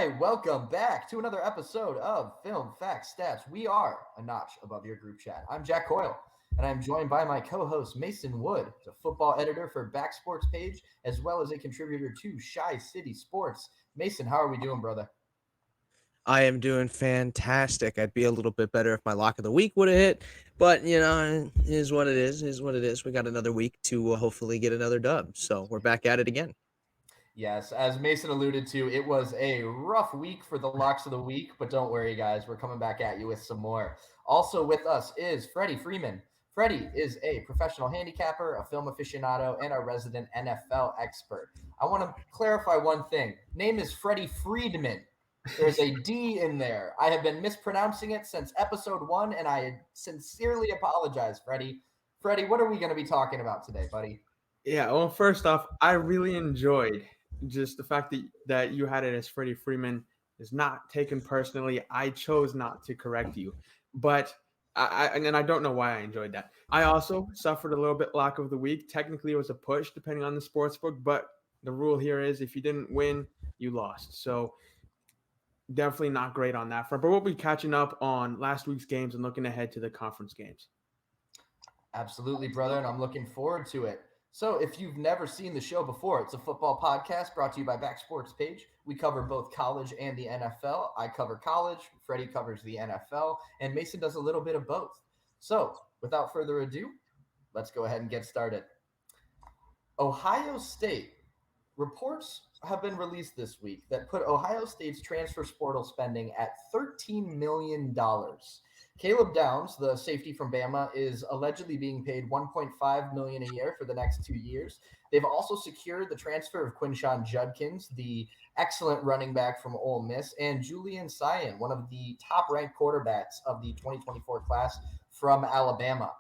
right, welcome back to another episode of Film Facts Stats. We are a notch above your group chat. I'm Jack Coyle, and I'm joined by my co-host Mason Wood, the football editor for Back Sports Page, as well as a contributor to Shy City Sports. Mason, how are we doing, brother? I am doing fantastic. I'd be a little bit better if my lock of the week would have hit, but it is what it is. It is what it is. We got another week to hopefully get another dub, so we're back at it again. Yes, as Mason alluded to, it was a rough week for the locks of the week, but don't worry, guys. We're coming back at you with some more. Also with us is Freddie Freeman. Freddie is a professional handicapper, a film aficionado, and a resident NFL expert. I want to clarify one thing. Name is Freddie Friedman. There's a D in there. I have been mispronouncing it since episode 1, and I sincerely apologize, Freddie. Freddie, what are we going to be talking about today, buddy? Yeah, well, first off, I really enjoyed just the fact that you had it as Freddie Freeman is not taken personally. I chose not to correct you, but I don't know why I enjoyed that. I also suffered a little bit lack of the week. Technically, it was a push depending on the sports book, but the rule here is if you didn't win, you lost. So definitely not great on that front. But we'll be catching up on last week's games and looking ahead to the conference games. Absolutely, brother, and I'm looking forward to it. So, if you've never seen the show before, it's a football podcast brought to you by Back Sports Page. We cover both college and the NFL. I cover college, Freddie covers the NFL, and Mason does a little bit of both. So, without further ado, let's go ahead and get started. Ohio State. Reports have been released this week that put Ohio State's transfer portal spending at $13 million. Caleb Downs, the safety from Bama, is allegedly being paid $1.5 million a year for the next 2 years. They've also secured the transfer of Quinshawn Judkins, the excellent running back from Ole Miss, and Julian Sayin, one of the top-ranked quarterbacks of the 2024 class from Alabama.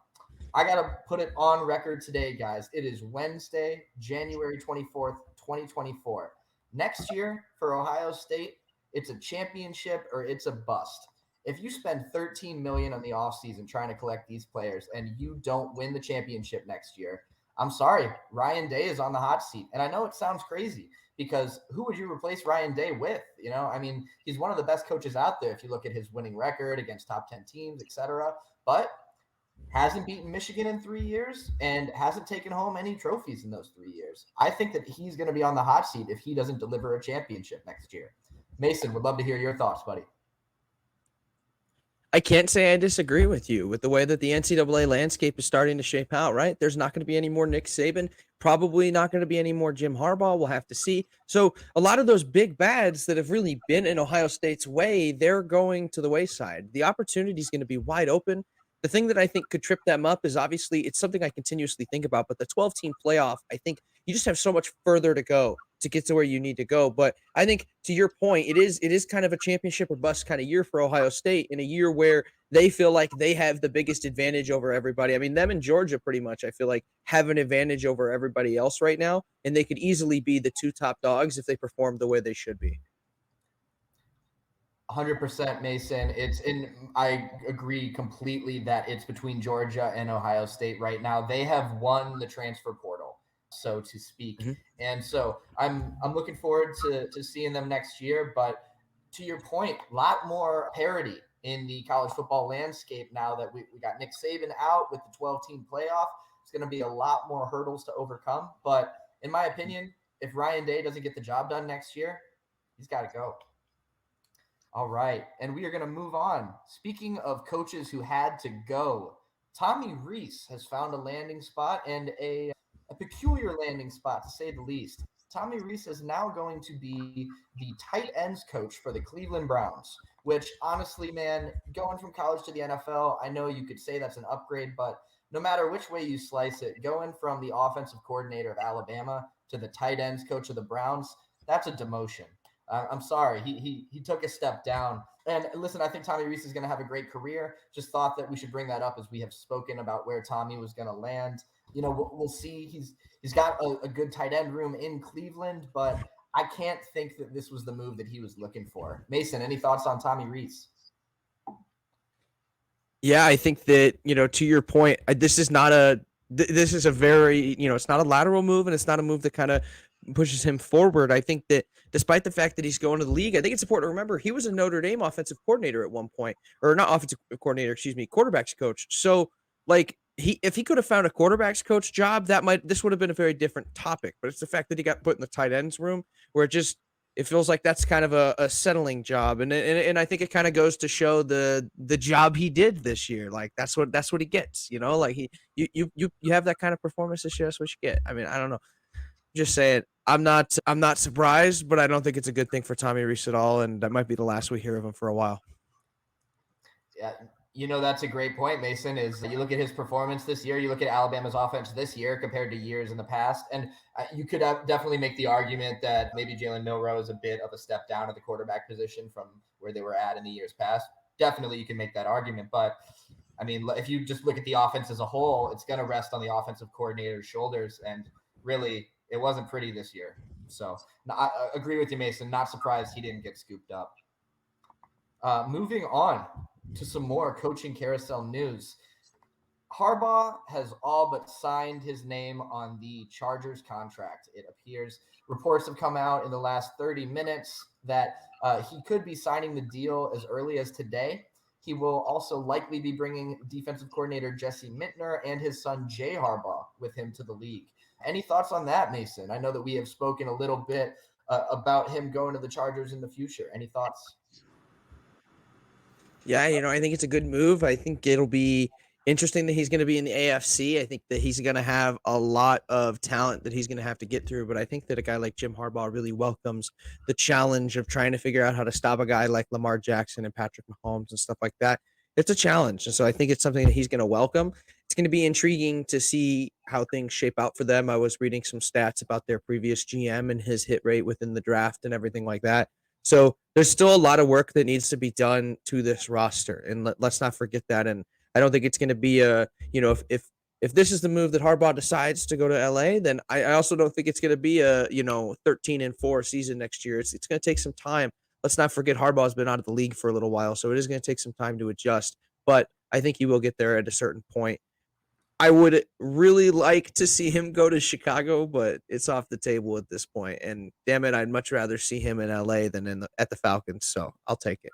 I got to put it on record today, guys. It is Wednesday, January 24th, 2024. Next year for Ohio State, it's a championship or it's a bust. If you spend $13 million on the offseason trying to collect these players and you don't win the championship next year, I'm sorry, Ryan Day is on the hot seat. And I know it sounds crazy because who would you replace Ryan Day with? I mean, he's one of the best coaches out there if you look at his winning record against top 10 teams, etc. But hasn't beaten Michigan in 3 years and hasn't taken home any trophies in those 3 years. I think that he's going to be on the hot seat if he doesn't deliver a championship next year. Mason, would love to hear your thoughts, buddy. I can't say I disagree with you with the way that the NCAA landscape is starting to shape out, right? There's not going to be any more Nick Saban, probably not going to be any more Jim Harbaugh. We'll have to see. So a lot of those big bads that have really been in Ohio State's way, they're going to the wayside. The opportunity is going to be wide open. The thing that I think could trip them up is obviously it's something I continuously think about, but the 12-team playoff, I think you just have so much further to go to get to where you need to go. But I think to your point, it is kind of a championship or bust kind of year for Ohio State in a year where they feel like they have the biggest advantage over everybody. I mean, them and Georgia pretty much, I feel like, have an advantage over everybody else right now, and they could easily be the two top dogs if they perform the way they should be. 100% Mason. I agree completely that it's between Georgia and Ohio State right now. They have won the transfer portal, so to speak. Mm-hmm. And so I'm looking forward to seeing them next year. But to your point, a lot more parity in the college football landscape now that we got Nick Saban out with the 12-team playoff. It's going to be a lot more hurdles to overcome. But in my opinion, if Ryan Day doesn't get the job done next year, he's got to go. All right, and we are going to move on. Speaking of coaches who had to go, Tommy Rees has found a landing spot and a peculiar landing spot, to say the least. Tommy Rees is now going to be the tight ends coach for the Cleveland Browns, which honestly, man, going from college to the NFL, I know you could say that's an upgrade, but no matter which way you slice it, going from the offensive coordinator of Alabama to the tight ends coach of the Browns, that's a demotion. I'm sorry, he took a step down. And listen, I think Tommy Rees is going to have a great career. Just thought that we should bring that up as we have spoken about where Tommy was going to land. We'll see. He's got a good tight end room in Cleveland, but I can't think that this was the move that he was looking for. Mason, any thoughts on Tommy Rees? Yeah, I think that, to your point, this is a very, it's not a lateral move and it's not a move that kind of pushes him forward. I think that despite the fact that he's going to the league, I think it's important to remember he was a Notre Dame offensive coordinator at one point, or not offensive coordinator, excuse me, quarterbacks coach. So like if he could have found a quarterbacks coach job, this would have been a very different topic. But it's the fact that he got put in the tight ends room where it feels like that's kind of a settling job, and I think it kind of goes to show the job he did this year. Like that's what he gets, like you have that kind of performance this year. That's what you get. I mean, I don't know. Just saying, I'm not surprised, but I don't think it's a good thing for Tommy Rees at all, and that might be the last we hear of him for a while. Yeah, that's a great point, Mason, is you look at his performance this year, you look at Alabama's offense this year compared to years in the past, and you could definitely make the argument that maybe Jalen Milroe is a bit of a step down at the quarterback position from where they were at in the years past. Definitely you can make that argument, but I mean, if you just look at the offense as a whole, it's going to rest on the offensive coordinator's shoulders, and really, it wasn't pretty this year. So I agree with you, Mason. Not surprised he didn't get scooped up. Moving on to some more coaching carousel news. Harbaugh has all but signed his name on the Chargers contract. It appears reports have come out in the last 30 minutes that he could be signing the deal as early as today. He will also likely be bringing defensive coordinator Jesse Mintner and his son Jay Harbaugh with him to the league. Any thoughts on that, Mason? I know that we have spoken a little bit about him going to the Chargers in the future. Any thoughts? Yeah, I think it's a good move. I think it'll be interesting that he's going to be in the AFC. I think that he's going to have a lot of talent that he's going to have to get through. But I think that a guy like Jim Harbaugh really welcomes the challenge of trying to figure out how to stop a guy like Lamar Jackson and Patrick Mahomes and stuff like that. It's a challenge. And so I think it's something that he's going to welcome. It's going to be intriguing to see how things shape out for them. I was reading some stats about their previous GM and his hit rate within the draft and everything like that. So there's still a lot of work that needs to be done to this roster, and let's not forget that. And I don't think it's going to be if this is the move that Harbaugh decides to go to LA, then I also don't think it's going to be a 13-4 season next year. It's going to take some time. Let's not forget Harbaugh's been out of the league for a little while, so it is going to take some time to adjust. But I think he will get there at a certain point. I would really like to see him go to Chicago, but it's off the table at this point. And damn it, I'd much rather see him in LA than at the Falcons. So I'll take it.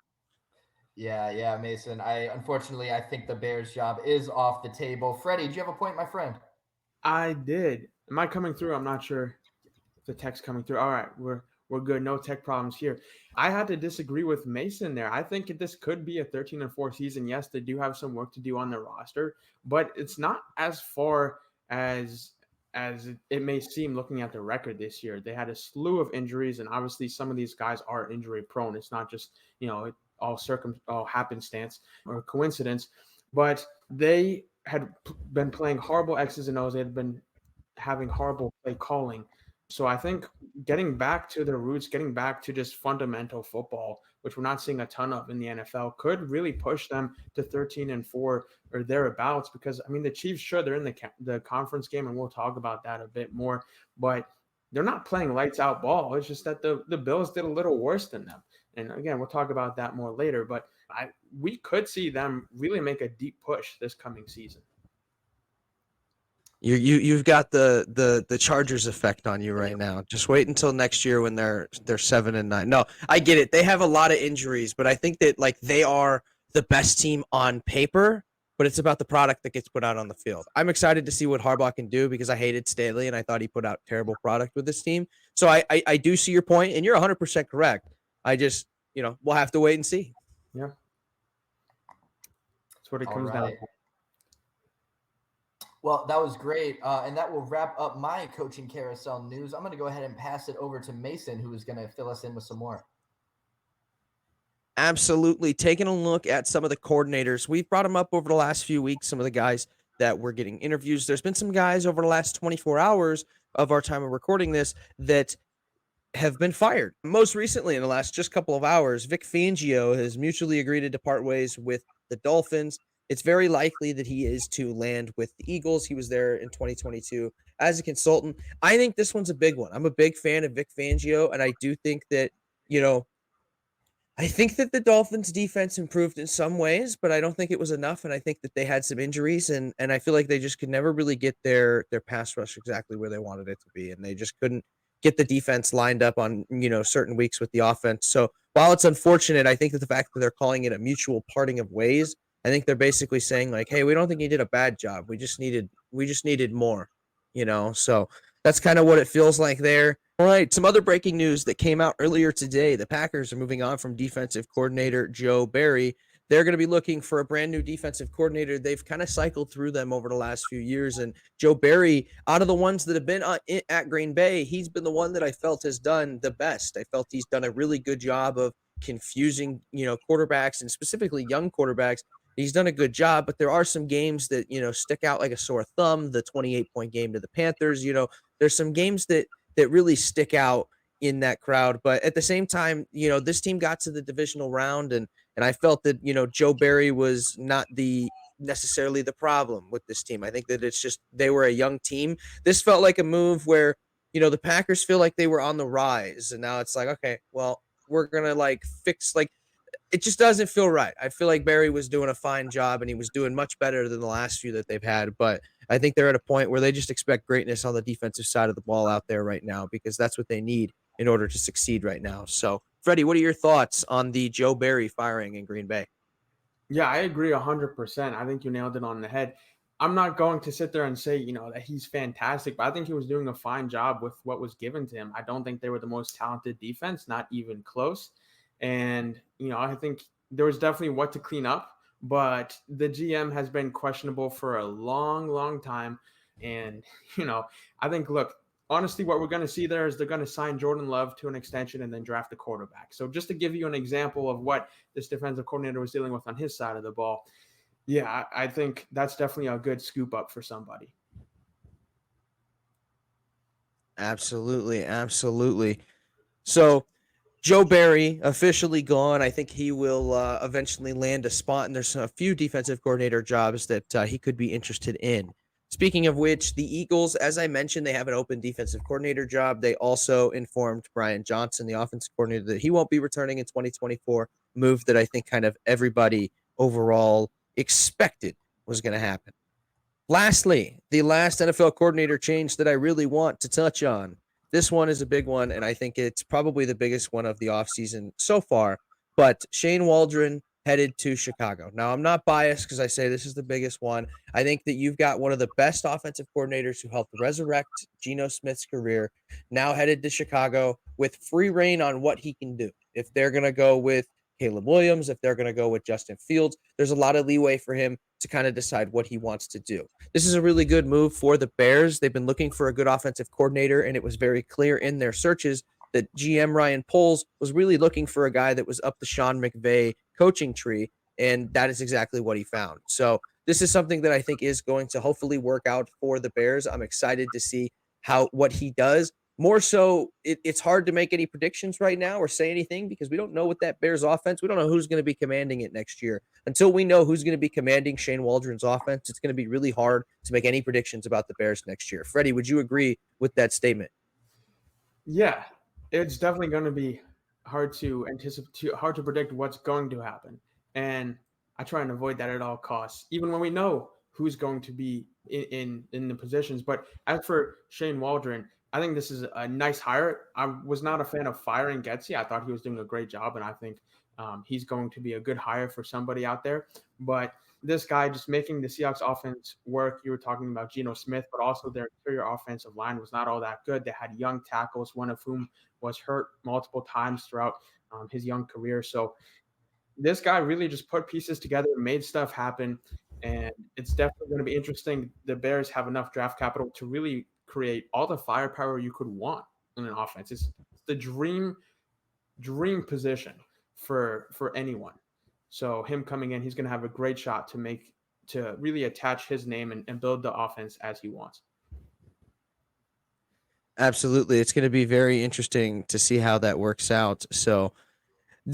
Yeah, Mason. Unfortunately, I think the Bears job is off the table. Freddie, do you have a point, my friend? I did. Am I coming through? I'm not sure if the tech's coming through. All right, we're good. No tech problems here. I had to disagree with Mason there. I think this could be a 13-4 season. Yes, they do have some work to do on their roster, but it's not as far as it may seem looking at the record this year. They had a slew of injuries, and obviously some of these guys are injury prone. It's not just, all happenstance or coincidence, but they had been playing horrible X's and O's. They had been having horrible play calling. So I think getting back to their roots, getting back to just fundamental football, which we're not seeing a ton of in the NFL, could really push them to 13-4 or thereabouts. Because I mean, the Chiefs, sure, they're in the conference game, and we'll talk about that a bit more, but they're not playing lights out ball. It's just that the Bills did a little worse than them. And again, we'll talk about that more later. But we could see them really make a deep push this coming season. You've got the Chargers effect on you right now. Just wait until next year when they're 7-9. No, I get it. They have a lot of injuries, but I think that they are the best team on paper, but it's about the product that gets put out on the field. I'm excited to see what Harbaugh can do because I hated Staley and I thought he put out terrible product with this team. So I do see your point, and you're 100% correct. I just, we'll have to wait and see. Yeah. That's what it comes down to. Well, that was great. And that will wrap up my coaching carousel news. I'm going to go ahead and pass it over to Mason, who is going to fill us in with some more. Absolutely. Taking a look at some of the coordinators. We've brought them up over the last few weeks, some of the guys that were getting interviews. There's been some guys over the last 24 hours of our time of recording this that have been fired. Most recently, in the last just couple of hours, Vic Fangio has mutually agreed to part ways with the Dolphins. It's very likely that he is to land with the Eagles. He was there in 2022 as a consultant. I think this one's a big one. I'm a big fan of Vic Fangio, and I do think that, I think that the Dolphins defense improved in some ways, but I don't think it was enough. And I think that they had some injuries, and I feel like they just could never really get their pass rush exactly where they wanted it to be. And they just couldn't get the defense lined up on, certain weeks with the offense. So while it's unfortunate, I think that the fact that they're calling it a mutual parting of ways, I think they're basically saying like, hey, we don't think you did a bad job. We just needed more, So that's kind of what it feels like there. All right, some other breaking news that came out earlier today. The Packers are moving on from defensive coordinator Joe Barry. They're going to be looking for a brand new defensive coordinator. They've kind of cycled through them over the last few years. And Joe Barry, out of the ones that have been at Green Bay, he's been the one that I felt has done the best. I felt he's done a really good job of confusing, quarterbacks, and specifically young quarterbacks. He's done a good job, but there are some games that, stick out like a sore thumb. The 28-point game to the Panthers, there's some games that really stick out in that crowd. But at the same time, this team got to the divisional round, and I felt that, Joe Barry was not necessarily the problem with this team. I think that it's just they were a young team. This felt like a move where, the Packers feel like they were on the rise, and now it's like, okay, well, we're gonna like fix like it just doesn't feel right. I feel like Barry was doing a fine job and he was doing much better than the last few that they've had. But I think they're at a point where they just expect greatness on the defensive side of the ball out there right now, because that's what they need in order to succeed right now. So, Freddie, what are your thoughts on the Joe Barry firing in Green Bay? Yeah, I agree 100%. I think you nailed it on the head. I'm not going to sit there and say, that he's fantastic, but I think he was doing a fine job with what was given to him. I don't think they were the most talented defense, not even close. And, I think there was definitely what to clean up, but the GM has been questionable for a long, long time. And, I think, look, honestly, what we're going to see there is they're going to sign Jordan Love to an extension and then draft a quarterback. So just to give you an example of what this defensive coordinator was dealing with on his side of the ball, yeah, I think that's definitely a good scoop up for somebody. Absolutely, absolutely. So Joe Barry officially gone. I think he will eventually land a spot, and there's a few defensive coordinator jobs that he could be interested in. Speaking of which, the Eagles, as I mentioned, they have an open defensive coordinator job. They also informed Brian Johnson, the offensive coordinator, that he won't be returning in 2024, move that I think kind of everybody overall expected was going to happen. Lastly, the last NFL coordinator change that I really want to touch on. This one is a big one, and I think it's probably the biggest one of the offseason so far. But Shane Waldron headed to Chicago. Now, I'm not biased because I say this is the biggest one. I think that you've got one of the best offensive coordinators who helped resurrect Geno Smith's career, now headed to Chicago with free reign on what he can do. If they're going to go with Caleb Williams, if they're going to go with Justin Fields, there's a lot of leeway for him to kind of decide what he wants to do. This is a really good move for the Bears. They've been looking for a good offensive coordinator, and it was very clear in their searches that GM Ryan Poles was really looking for a guy that was up the Sean McVay coaching tree, and that is exactly what he found. So this is something that I think is going to hopefully work out for the Bears. I'm excited to see what he does. More so, it's hard to make any predictions right now or say anything because we don't know what that Bears offense, we don't know who's going to be commanding it next year. Until we know who's going to be commanding Shane Waldron's offense, it's going to be really hard to make any predictions about the Bears next year. Freddie, would you agree with that statement? Yeah, it's definitely going to be hard to anticipate, hard to predict what's going to happen. And I try and avoid that at all costs, even when we know who's going to be in the positions. But as for Shane Waldron, I think this is a nice hire. I was not a fan of firing Getsy. I thought he was doing a great job, and I think he's going to be a good hire for somebody out there. But this guy just making the Seahawks offense work. You were talking about Geno Smith, but also their interior offensive line was not all that good. They had young tackles, one of whom was hurt multiple times throughout his young career. So this guy really just put pieces together, made stuff happen, and it's definitely going to be interesting. The Bears have enough draft capital to really create all the firepower you could want in an offense. It's the dream position for anyone. So him coming in, he's going to have a great shot to really attach his name and build the offense as he wants. Absolutely. It's going to be very interesting to see how that works out. So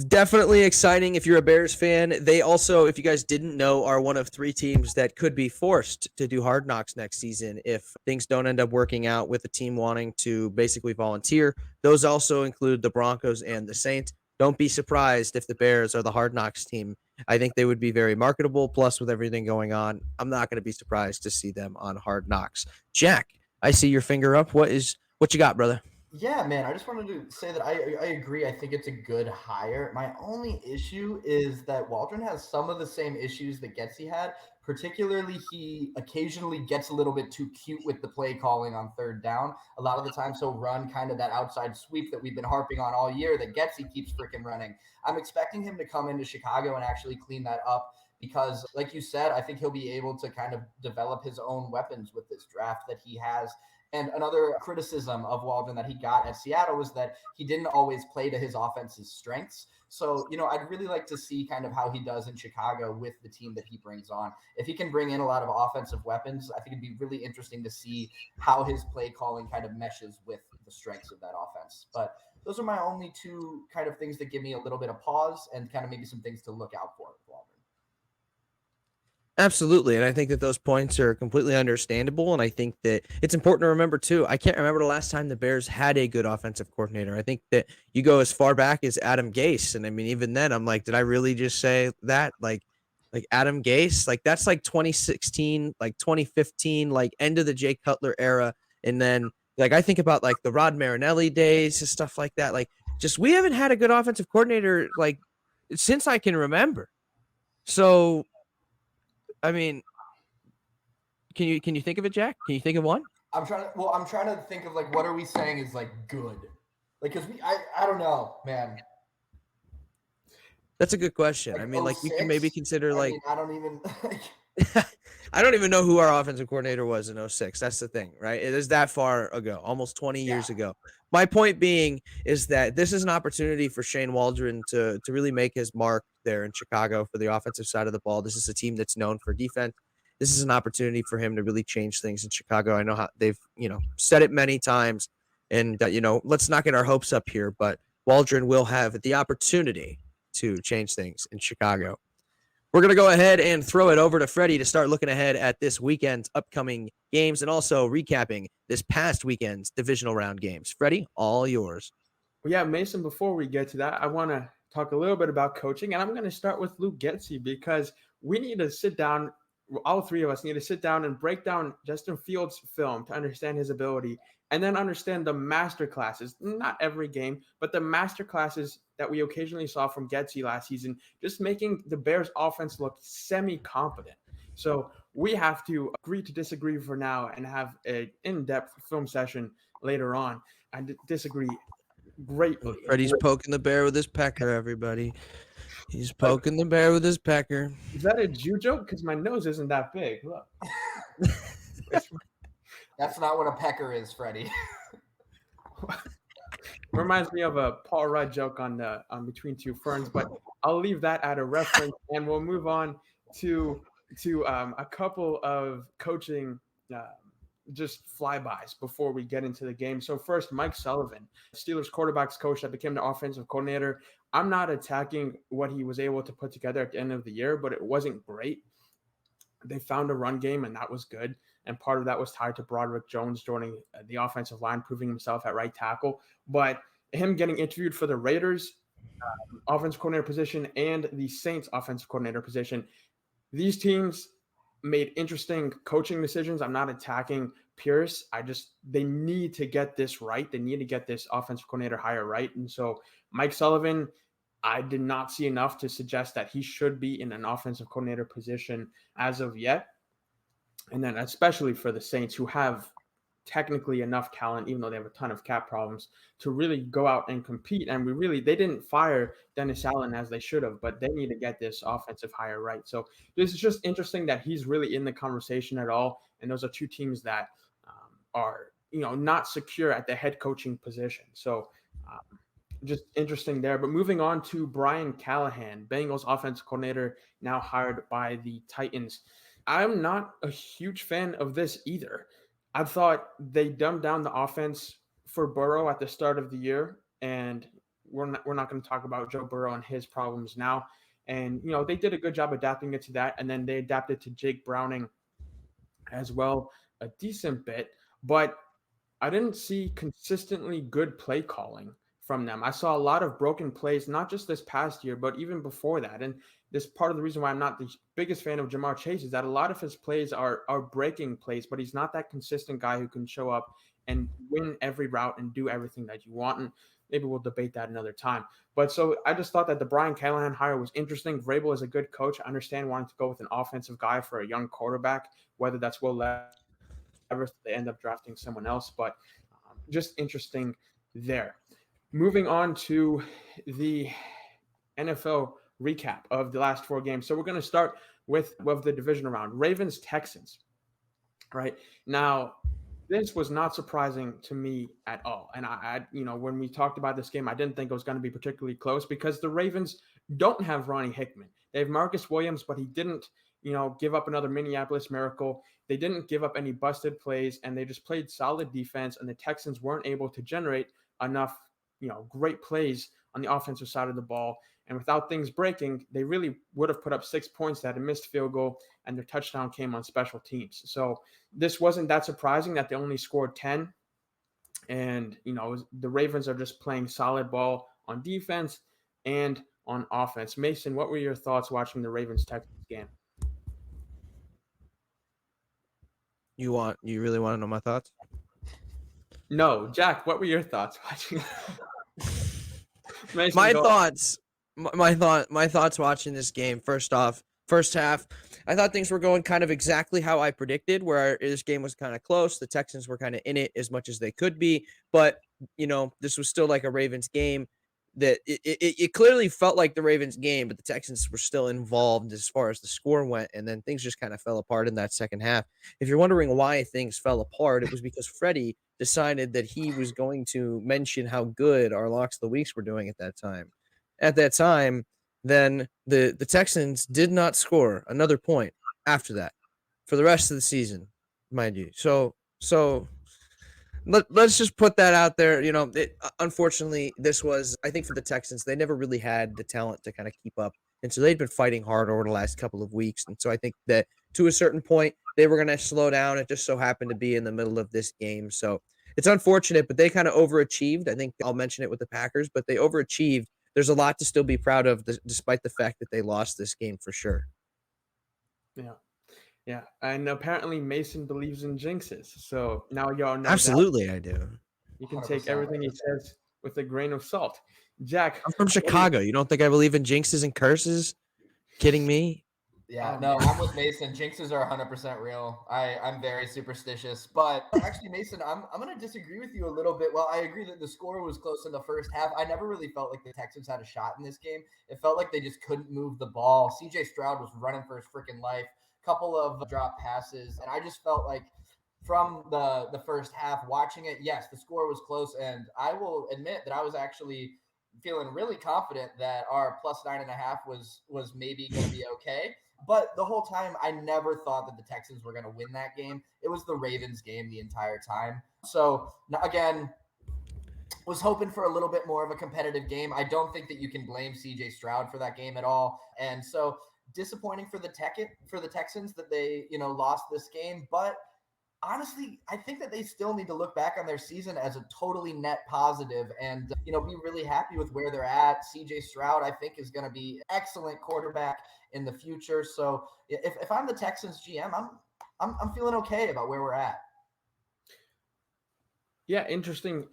definitely exciting if you're a Bears fan. They also, if you guys didn't know, are one of 3 teams that could be forced to do Hard Knocks next season if things don't end up working out with the team wanting to basically volunteer. Those also include the Broncos and the Saints. Don't be surprised if the Bears are the Hard Knocks team. I think they would be very marketable. Plus, with everything going on, I'm not going to be surprised to see them on Hard Knocks. Jack, I see your finger up. What you got, brother? Yeah, man. I just wanted to say that I agree. I think it's a good hire. My only issue is that Waldron has some of the same issues that Getsy had. Particularly, he occasionally gets a little bit too cute with the play calling on third down. A lot of the times, he'll run kind of that outside sweep that we've been harping on all year that Getsy keeps freaking running. I'm expecting him to come into Chicago and actually clean that up because, like you said, I think he'll be able to kind of develop his own weapons with this draft that he has. And another criticism of Waldron that he got at Seattle was that he didn't always play to his offense's strengths. So, I'd really like to see kind of how he does in Chicago with the team that he brings on. If he can bring in a lot of offensive weapons, I think it'd be really interesting to see how his play calling kind of meshes with the strengths of that offense. But those are my only two kind of things that give me a little bit of pause and kind of maybe some things to look out for with Waldron. Absolutely. And I think that those points are completely understandable. And I think that it's important to remember, too. I can't remember the last time the Bears had a good offensive coordinator. I think that you go as far back as Adam Gase. And I mean, even then, I'm like, did I really just say that? Like Adam Gase? Like, that's like 2016, like 2015, like end of the Jay Cutler era. And then, like, I think about like the Rod Marinelli days and stuff like that. Like, just we haven't had a good offensive coordinator, like, since I can remember. So, I mean, can you think of it, Jack? Can you think of one? I'm trying to think of like what are we saying is like good, like because I don't know, man. That's a good question. I Like mean, like you can maybe 06. consider I like mean, I don't even like. I don't even know who our offensive coordinator was in '06. That's the thing, right? It is that far ago, almost 20 Yeah. years ago. My point being is that this is an opportunity for Shane Waldron to really make his mark there in Chicago for the offensive side of the ball. This is a team that's known for defense. This is an opportunity for him to really change things in Chicago. I know how they've, said it many times, and let's not get our hopes up here, but Waldron will have the opportunity to change things in Chicago. We're going to go ahead and throw it over to Freddie to start looking ahead at this weekend's upcoming games and also recapping this past weekend's divisional round games. Freddie, all yours. Well, yeah, Mason, before we get to that, I want to talk a little bit about coaching. And I'm going to start with Luke Getsy because we need to sit down. All three of us need to sit down and break down Justin Fields' film to understand his ability and then understand the master classes, not every game, but the master classes that we occasionally saw from Getsy last season, just making the Bears offense look semi-competent. So we have to agree to disagree for now and have an in-depth film session later on. I disagree greatly. Freddie's poking the bear with his pecker, everybody. He's Like, poking the bear with his pecker. is that a Jew joke? Because my nose isn't that big. Look. That's not what a pecker is, Freddie. Reminds me of a Paul Rudd joke on Between Two Ferns, but I'll leave that at a reference, and we'll move on to a couple of coaching just flybys before we get into the game. So first, Mike Sullivan, Steelers quarterbacks coach that became the offensive coordinator. I'm not attacking what he was able to put together at the end of the year, but it wasn't great. They found a run game, and that was good. And part of that was tied to Broderick Jones joining the offensive line, proving himself at right tackle. But him getting interviewed for the Raiders offensive coordinator position and the Saints offensive coordinator position, these teams made interesting coaching decisions. I'm not attacking Pierce. They need to get this right. They need to get this offensive coordinator hire right. And so Mike Sullivan, I did not see enough to suggest that he should be in an offensive coordinator position as of yet. And then especially for the Saints, who have technically enough talent, even though they have a ton of cap problems, to really go out and compete. And they didn't fire Dennis Allen as they should have, but they need to get this offensive hire right. So this is just interesting that he's really in the conversation at all. And those are two teams that are, not secure at the head coaching position. So just interesting there. But moving on to Brian Callahan, Bengals offensive coordinator, now hired by the Titans. I'm not a huge fan of this either. I thought they dumbed down the offense for Burrow at the start of the year, and we're not going to talk about Joe Burrow and his problems now. And they did a good job adapting it to that, and then they adapted to Jake Browning as well, a decent bit. But I didn't see consistently good play calling from them. I saw a lot of broken plays, not just this past year, but even before that. And this part of the reason why I'm not the biggest fan of Jamar Chase is that a lot of his plays are breaking plays, but he's not that consistent guy who can show up and win every route and do everything that you want. And maybe we'll debate that another time. But so I just thought that the Brian Callahan hire was interesting. Vrabel is a good coach. I understand wanting to go with an offensive guy for a young quarterback, whether that's Will Levis, they end up drafting someone else, but just interesting there. Moving on to the NFL recap of the last 4 games. So we're going to start with the divisional round. Ravens, Texans. Right now, this was not surprising to me at all. And I when we talked about this game, I didn't think it was going to be particularly close because the Ravens don't have Ronnie Hickman. They have Marcus Williams, but he didn't, give up another Minneapolis miracle. They didn't give up any busted plays, and they just played solid defense. And the Texans weren't able to generate enough, great plays on the offensive side of the ball. And without things breaking, they really would have put up 6 points. They had a missed field goal, and their touchdown came on special teams. So this wasn't that surprising that they only scored 10. And, the Ravens are just playing solid ball on defense and on offense. Mason, what were your thoughts watching the Ravens-Texans game? You really want to know my thoughts? No. Jack, what were your thoughts watching? Mason, My thoughts watching this game. First off, first half, I thought things were going kind of exactly how I predicted, where this game was kind of close. The Texans were kind of in it as much as they could be, but this was still like a Ravens game that it clearly felt like the Ravens game, but the Texans were still involved as far as the score went, and then things just kind of fell apart in that second half. If you're wondering why things fell apart, it was because Freddie decided that he was going to mention how good our locks of the weeks were doing at that time. At that time, then the Texans did not score another point after that for the rest of the season, mind you. So let's just put that out there. Unfortunately, this was, I think, for the Texans, they never really had the talent to kind of keep up. And so they'd been fighting hard over the last couple of weeks. And so I think that to a certain point, they were going to slow down. It just so happened to be in the middle of this game. So it's unfortunate, but they kind of overachieved. I think I'll mention it with the Packers, but they overachieved. There's a lot to still be proud of, despite the fact that they lost this game for sure. Yeah. Yeah. And apparently Mason believes in jinxes. So now y'all know. Absolutely, I do. You can take everything he says with a grain of salt. Jack. I'm from Chicago. You don't think I believe in jinxes and curses? Kidding me? Yeah, no, I'm with Mason. Jinxes are 100% real. I'm very superstitious. But actually, Mason, I'm going to disagree with you a little bit. Well, I agree that the score was close in the first half. I never really felt like the Texans had a shot in this game. It felt like they just couldn't move the ball. C.J. Stroud was running for his freaking life. Couple of drop passes. And I just felt like from the first half, watching it, yes, the score was close. And I will admit that I was actually feeling really confident that our plus 9.5 was maybe going to be okay. But the whole time, I never thought that the Texans were going to win that game. It was the Ravens game the entire time. So, again, was hoping for a little bit more of a competitive game. I don't think that you can blame C.J. Stroud for that game at all. And so disappointing for the Texans that they, lost this game. But honestly, I think that they still need to look back on their season as a totally net positive and, be really happy with where they're at. C.J. Stroud, I think, is going to be excellent quarterback in the future. So if I'm the Texans GM, I'm feeling okay about where we're at. Yeah, interesting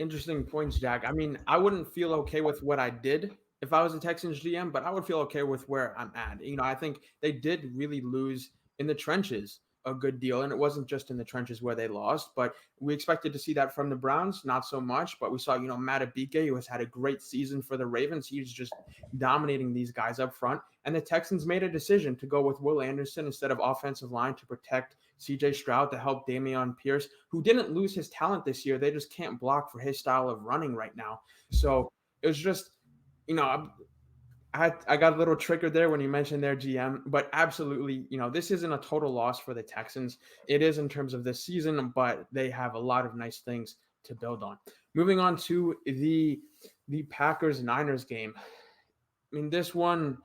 points, Jack. I mean, I wouldn't feel okay with what I did if I was a Texans GM, but I would feel okay with where I'm at. I think they did really lose in the trenches a good deal, and it wasn't just in the trenches where they lost, but we expected to see that from the Browns, not so much. But we saw, Matabike, who has had a great season for the Ravens. He's just dominating these guys up front, and the Texans made a decision to go with Will Anderson instead of offensive line to protect C.J. Stroud, to help Dameon Pierce, who didn't lose his talent this year. They just can't block for his style of running right now. So it was just, I got a little triggered there when you mentioned their GM, but absolutely, this isn't a total loss for the Texans. It is in terms of this season, but they have a lot of nice things to build on. Moving on to the Packers-Niners game. I mean, this one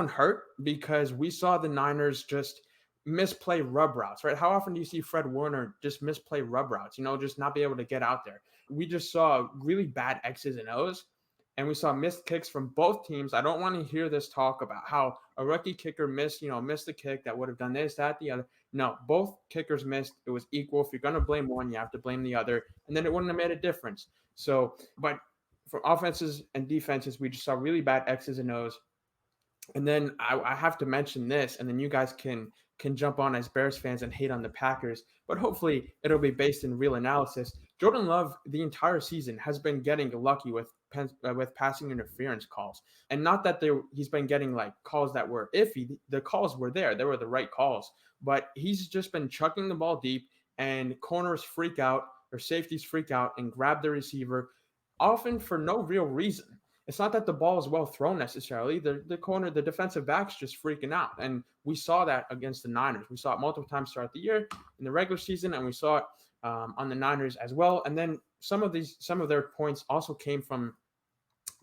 hurt because we saw the Niners just misplay rub routes, right? How often do you see Fred Warner just misplay rub routes, just not be able to get out there? We just saw really bad X's and O's. And we saw missed kicks from both teams. I don't want to hear this talk about how a rookie kicker missed the kick that would have done this, that, the other. No, both kickers missed. It was equal. If you're going to blame one, you have to blame the other, and then it wouldn't have made a difference. So, but for offenses and defenses, we just saw really bad X's and O's. And then I have to mention this, and then you guys can jump on as Bears fans and hate on the Packers, but hopefully it'll be based in real analysis. Jordan Love, the entire season, has been getting lucky with passing interference calls, and not that he's been getting like calls that were iffy. The calls were there; they were the right calls, but he's just been chucking the ball deep, and corners freak out or safeties freak out and grab the receiver, often for no real reason. It's not that the ball is well thrown necessarily. The defensive back's just freaking out. And we saw that against the Niners. We saw it multiple times throughout the year in the regular season, and we saw it on the Niners as well. And then some of their points also came from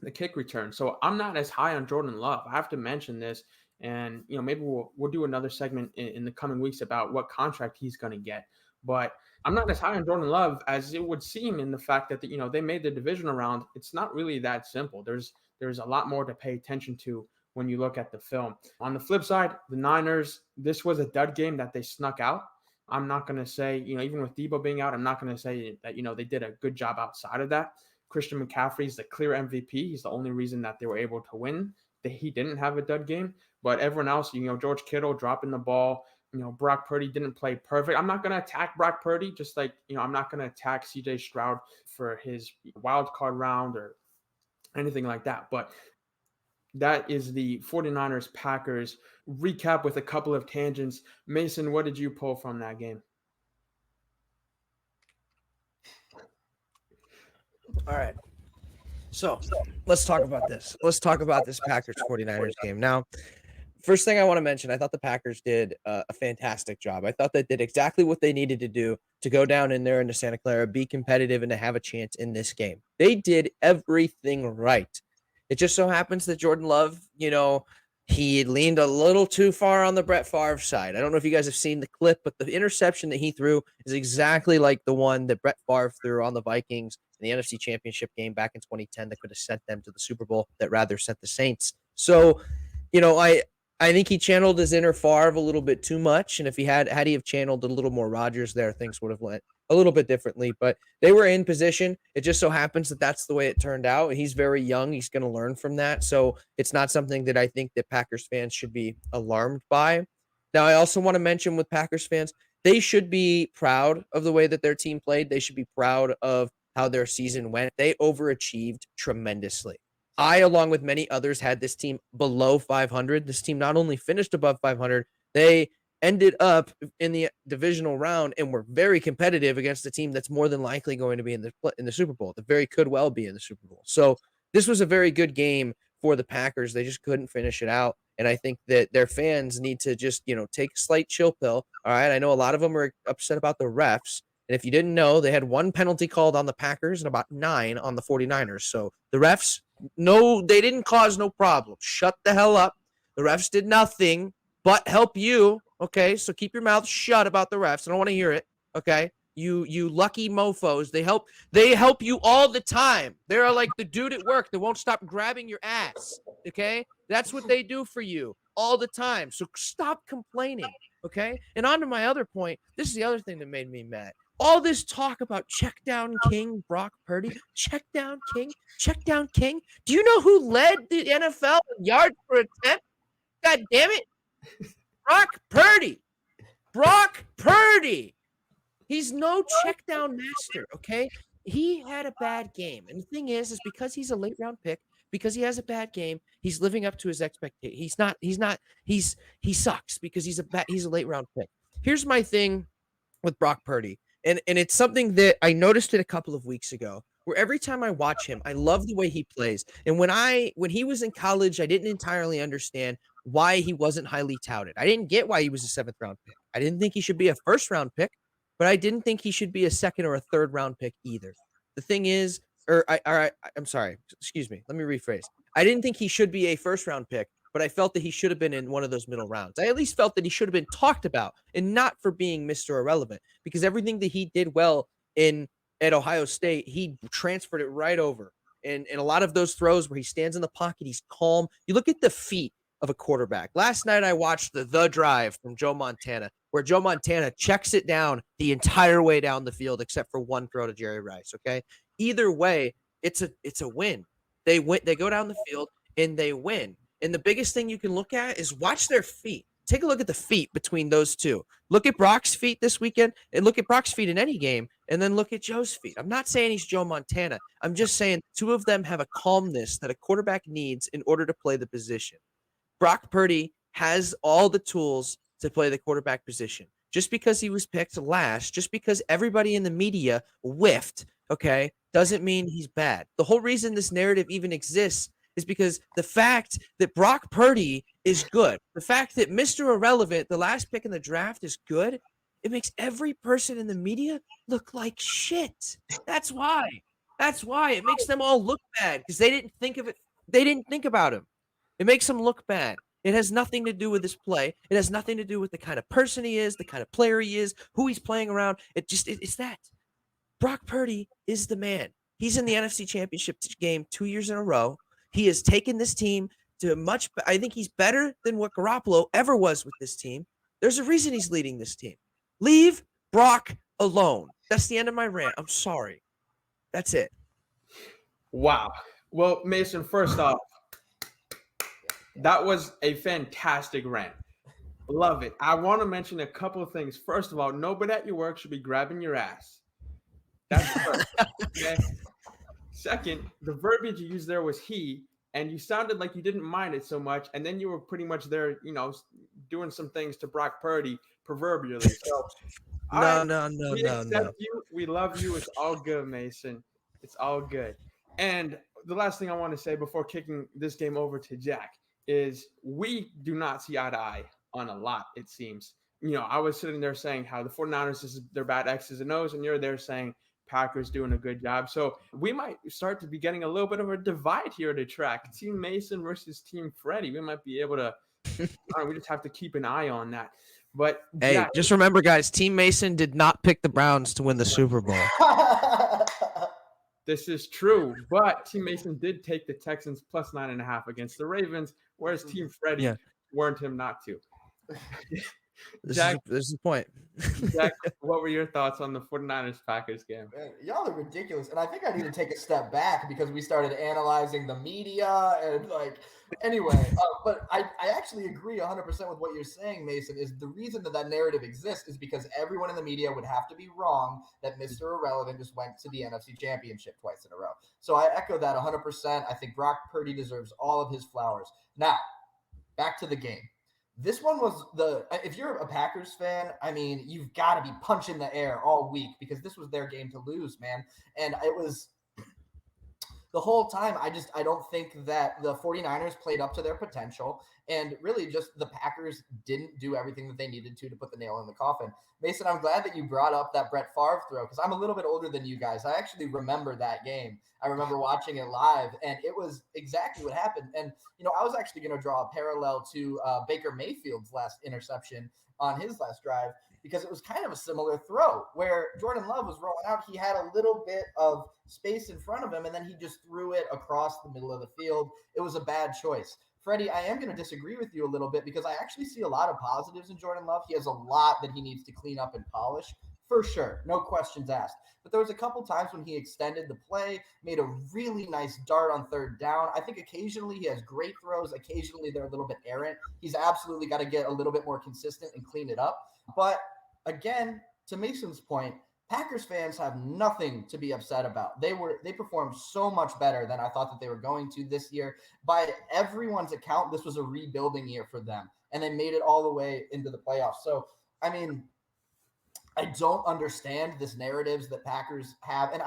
the kick return. So I'm not as high on Jordan Love. I have to mention this. And maybe we'll do another segment in the coming weeks about what contract he's going to get. But I'm not as high on Jordan Love as it would seem in the fact that they made the divisional round. It's not really that simple. There's a lot more to pay attention to when you look at the film. On the flip side, the Niners, this was a dud game that they snuck out. I'm not going to say, even with Debo being out, I'm not going to say that, they did a good job outside of that. Christian McCaffrey is the clear MVP. He's the only reason that they were able to win. He didn't have a dud game, but everyone else, George Kittle dropping the ball. Brock Purdy didn't play perfect. I'm not going to attack Brock Purdy, just like, I'm not going to attack CJ Stroud for his wild card round or anything like that. But that is the 49ers Packers recap with a couple of tangents. Mason, what did you pull from that game? All right. So let's talk about this. Let's talk about this Packers 49ers game. Now, first thing I want to mention, I thought the Packers did a fantastic job. I thought they did exactly what they needed to do to go down in there into Santa Clara, be competitive, and to have a chance in this game. They did everything right. It just so happens that Jordan Love, he leaned a little too far on the Brett Favre side. I don't know if you guys have seen the clip, but the interception that he threw is exactly like the one that Brett Favre threw on the Vikings in the NFC Championship game back in 2010 that could have sent them to the Super Bowl, that rather sent the Saints. So, I think he channeled his inner Favre a little bit too much, and if he had he have channeled a little more Rodgers there, things would have went a little bit differently. But they were in position. It just so happens that that's the way it turned out. He's very young. He's going to learn from that. So it's not something that I think that Packers fans should be alarmed by. Now, I also want to mention with Packers fans, they should be proud of the way that their team played. They should be proud of how their season went. They overachieved tremendously. I, along with many others, had this team below 500. This team not only finished above 500, they ended up in the divisional round and were very competitive against a team that's more than likely going to be in the Super Bowl. That very could well be in the Super Bowl. So this was a very good game for the Packers. They just couldn't finish it out. And I think that their fans need to just, take a slight chill pill. All right. I know a lot of them are upset about the refs. And if you didn't know, they had 1 penalty called on the Packers and about 9 on the 49ers. So the refs, no, they didn't cause no problem. Shut the hell up. The refs did nothing but help you. Okay, so keep your mouth shut about the refs. I don't want to hear it. Okay, you lucky mofos. They help you all the time. They're like the dude at work that won't stop grabbing your ass. Okay, that's what they do for you all the time. So stop complaining. Okay, and on to my other point. This is the other thing that made me mad. All this talk about check down king Brock Purdy, check down king. Do you know who led the NFL in yards per attempt? God damn it. Brock Purdy. He's no check down master, okay? He had a bad game. And the thing is because he's a late round pick, because he has a bad game, he's living up to his expectations. He sucks because he's a late round pick. Here's my thing with Brock Purdy. And it's something that I noticed it a couple of weeks ago, where every time I watch him, I love the way he plays. And when he was in college, I didn't entirely understand why he wasn't highly touted. I didn't get why he was a 7th round pick. I didn't think he should be a 1st round pick, but I didn't think he should be a 2nd or a 3rd round pick either. The thing is, I'm sorry, excuse me. Let me rephrase. I didn't think he should be a 1st round pick, but I felt that he should have been in one of those middle rounds. I at least felt that he should have been talked about and not for being Mr. Irrelevant, because everything that he did well at Ohio State, he transferred it right over. And a lot of those throws where he stands in the pocket, he's calm. You look at the feet of a quarterback. Last night I watched the drive from Joe Montana, where Joe Montana checks it down the entire way down the field except for one throw to Jerry Rice. Okay, either way, it's a win. They go down the field and they win. And the biggest thing you can look at is watch their feet. Take a look at the feet between those two. Look at Brock's feet this weekend and look at Brock's feet in any game, and then look at Joe's feet. I'm not saying he's Joe Montana. I'm just saying two of them have a calmness that a quarterback needs in order to play the position. Brock Purdy has all the tools to play the quarterback position. Just because he was picked last, just because everybody in the media whiffed, okay, doesn't mean he's bad. The whole reason this narrative even exists is because the fact that Brock Purdy is good, the fact that Mr. Irrelevant, the last pick in the draft, is good, it makes every person in the media look like shit. That's why. That's why. It makes them all look bad because they didn't think of it. They didn't think about him. It makes him look bad. It has nothing to do with his play. It has nothing to do with the kind of person he is, the kind of player he is, who he's playing around. It's that. Brock Purdy is the man. He's in the NFC Championship game 2 years in a row. He has taken this team to I think he's better than what Garoppolo ever was with this team. There's a reason he's leading this team. Leave Brock alone. That's the end of my rant. I'm sorry. That's it. Wow. Well, Mason, first off, that was a fantastic rant. Love it. I want to mention a couple of things. First of all, nobody at your work should be grabbing your ass. That's first. Okay. Second, the verbiage you used there was he, and you sounded like you didn't mind it so much, and then you were pretty much there, doing some things to Brock Purdy proverbially. So, No. We accept you. We love you. It's all good, Mason. It's all good. And the last thing I want to say before kicking this game over to Jack is we do not see eye to eye on a lot, it seems. I was sitting there saying how the 49ers, they're bad X's and O's, and you're there saying Packers doing a good job. So we might start to be getting a little bit of a divide here to track. Team Mason versus Team Freddie. We might be able to, we just have to keep an eye on that. But hey, Jack, just remember, guys, Team Mason did not pick the Browns to win the Super Bowl. This is true, but Team Mason did take the Texans plus 9.5 against the Ravens, whereas Team Freddie warned him not to. This is the point. Jack, what were your thoughts on the 49ers-Packers game? Man, y'all are ridiculous. And I think I need to take a step back because we started analyzing the media and anyway, but I actually agree 100% with what you're saying, Mason, is the reason that narrative exists is because everyone in the media would have to be wrong that Mr. Irrelevant just went to the NFC Championship twice in a row. So I echo that 100%. I think Brock Purdy deserves all of his flowers. Now, back to the game. This one was if you're a Packers fan, I mean, you've got to be punching the air all week because this was their game to lose, man. And it was the whole time. I don't think that the 49ers played up to their potential, and really just the Packers didn't do everything that they needed to put the nail in the coffin. Mason, I'm glad that you brought up that Brett Favre throw because I'm a little bit older than you guys. I actually remember that game. I remember watching it live, and it was exactly what happened. And, I was actually going to draw a parallel to Baker Mayfield's last interception on his last drive because it was kind of a similar throw where Jordan Love was rolling out. He had a little bit of space in front of him, and then he just threw it across the middle of the field. It was a bad choice. Freddie, I am going to disagree with you a little bit because I actually see a lot of positives in Jordan Love. He has a lot that he needs to clean up and polish, for sure. No questions asked. But there was a couple times when he extended the play, made a really nice dart on third down. I think occasionally he has great throws. Occasionally they're a little bit errant. He's absolutely got to get a little bit more consistent and clean it up. But again, to Mason's point, Packers fans have nothing to be upset about. They performed so much better than I thought that they were going to this year. By everyone's account, this was a rebuilding year for them, and they made it all the way into the playoffs. So, I mean, I don't understand this narratives that Packers have. And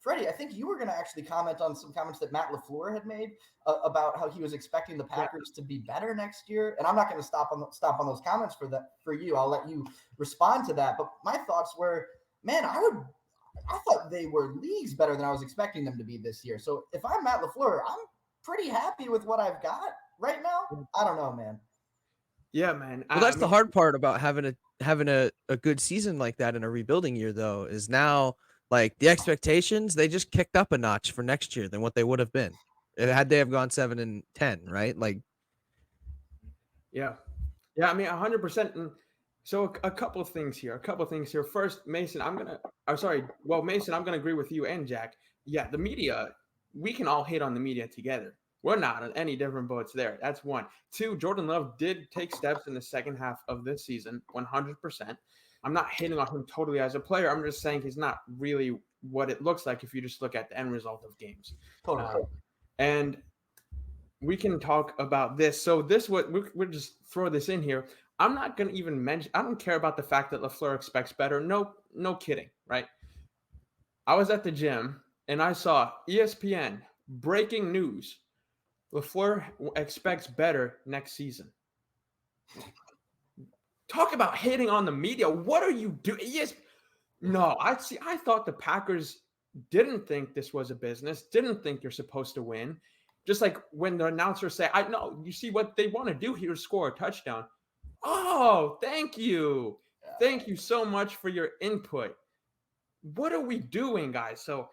Freddie, I think you were going to actually comment on some comments that Matt LaFleur had made about how he was expecting the Packers to be better next year. And I'm not going to stop on those comments for you. I'll let you respond to that. But my thoughts were, man, I thought they were leagues better than I was expecting them to be this year. So if I'm Matt LaFleur, I'm pretty happy with what I've got right now. I don't know, man. Yeah, man. Well, that's the hard part about having a good season like that in a rebuilding year, though, is now like the expectations, they just kicked up a notch for next year than what they would have been had they have gone 7-10, right? Like Yeah. Yeah, I mean, 100%. And so a couple of things here. First, Mason, Mason, I'm gonna agree with you and Jack. Yeah, the media, we can all hate on the media together. We're not on any different boats there. That's one. Two, Jordan Love did take steps in the second half of this season, 100%. I'm not hating on him totally as a player. I'm just saying he's not really what it looks like if you just look at the end result of games. Totally. And we can talk about this. So this what we'll just throw this in here. I'm not going to even mention. I don't care about the fact that LaFleur expects better. No kidding, right? I was at the gym and I saw ESPN breaking news. LaFleur expects better next season. Talk about hating on the media. What are you doing? Yes. No, I thought the Packers didn't think this was a business, didn't think you're supposed to win. Just like when the announcers say, I know, you see what they want to do here is score a touchdown. Oh, thank you. Thank you so much for your input. What are we doing, guys? So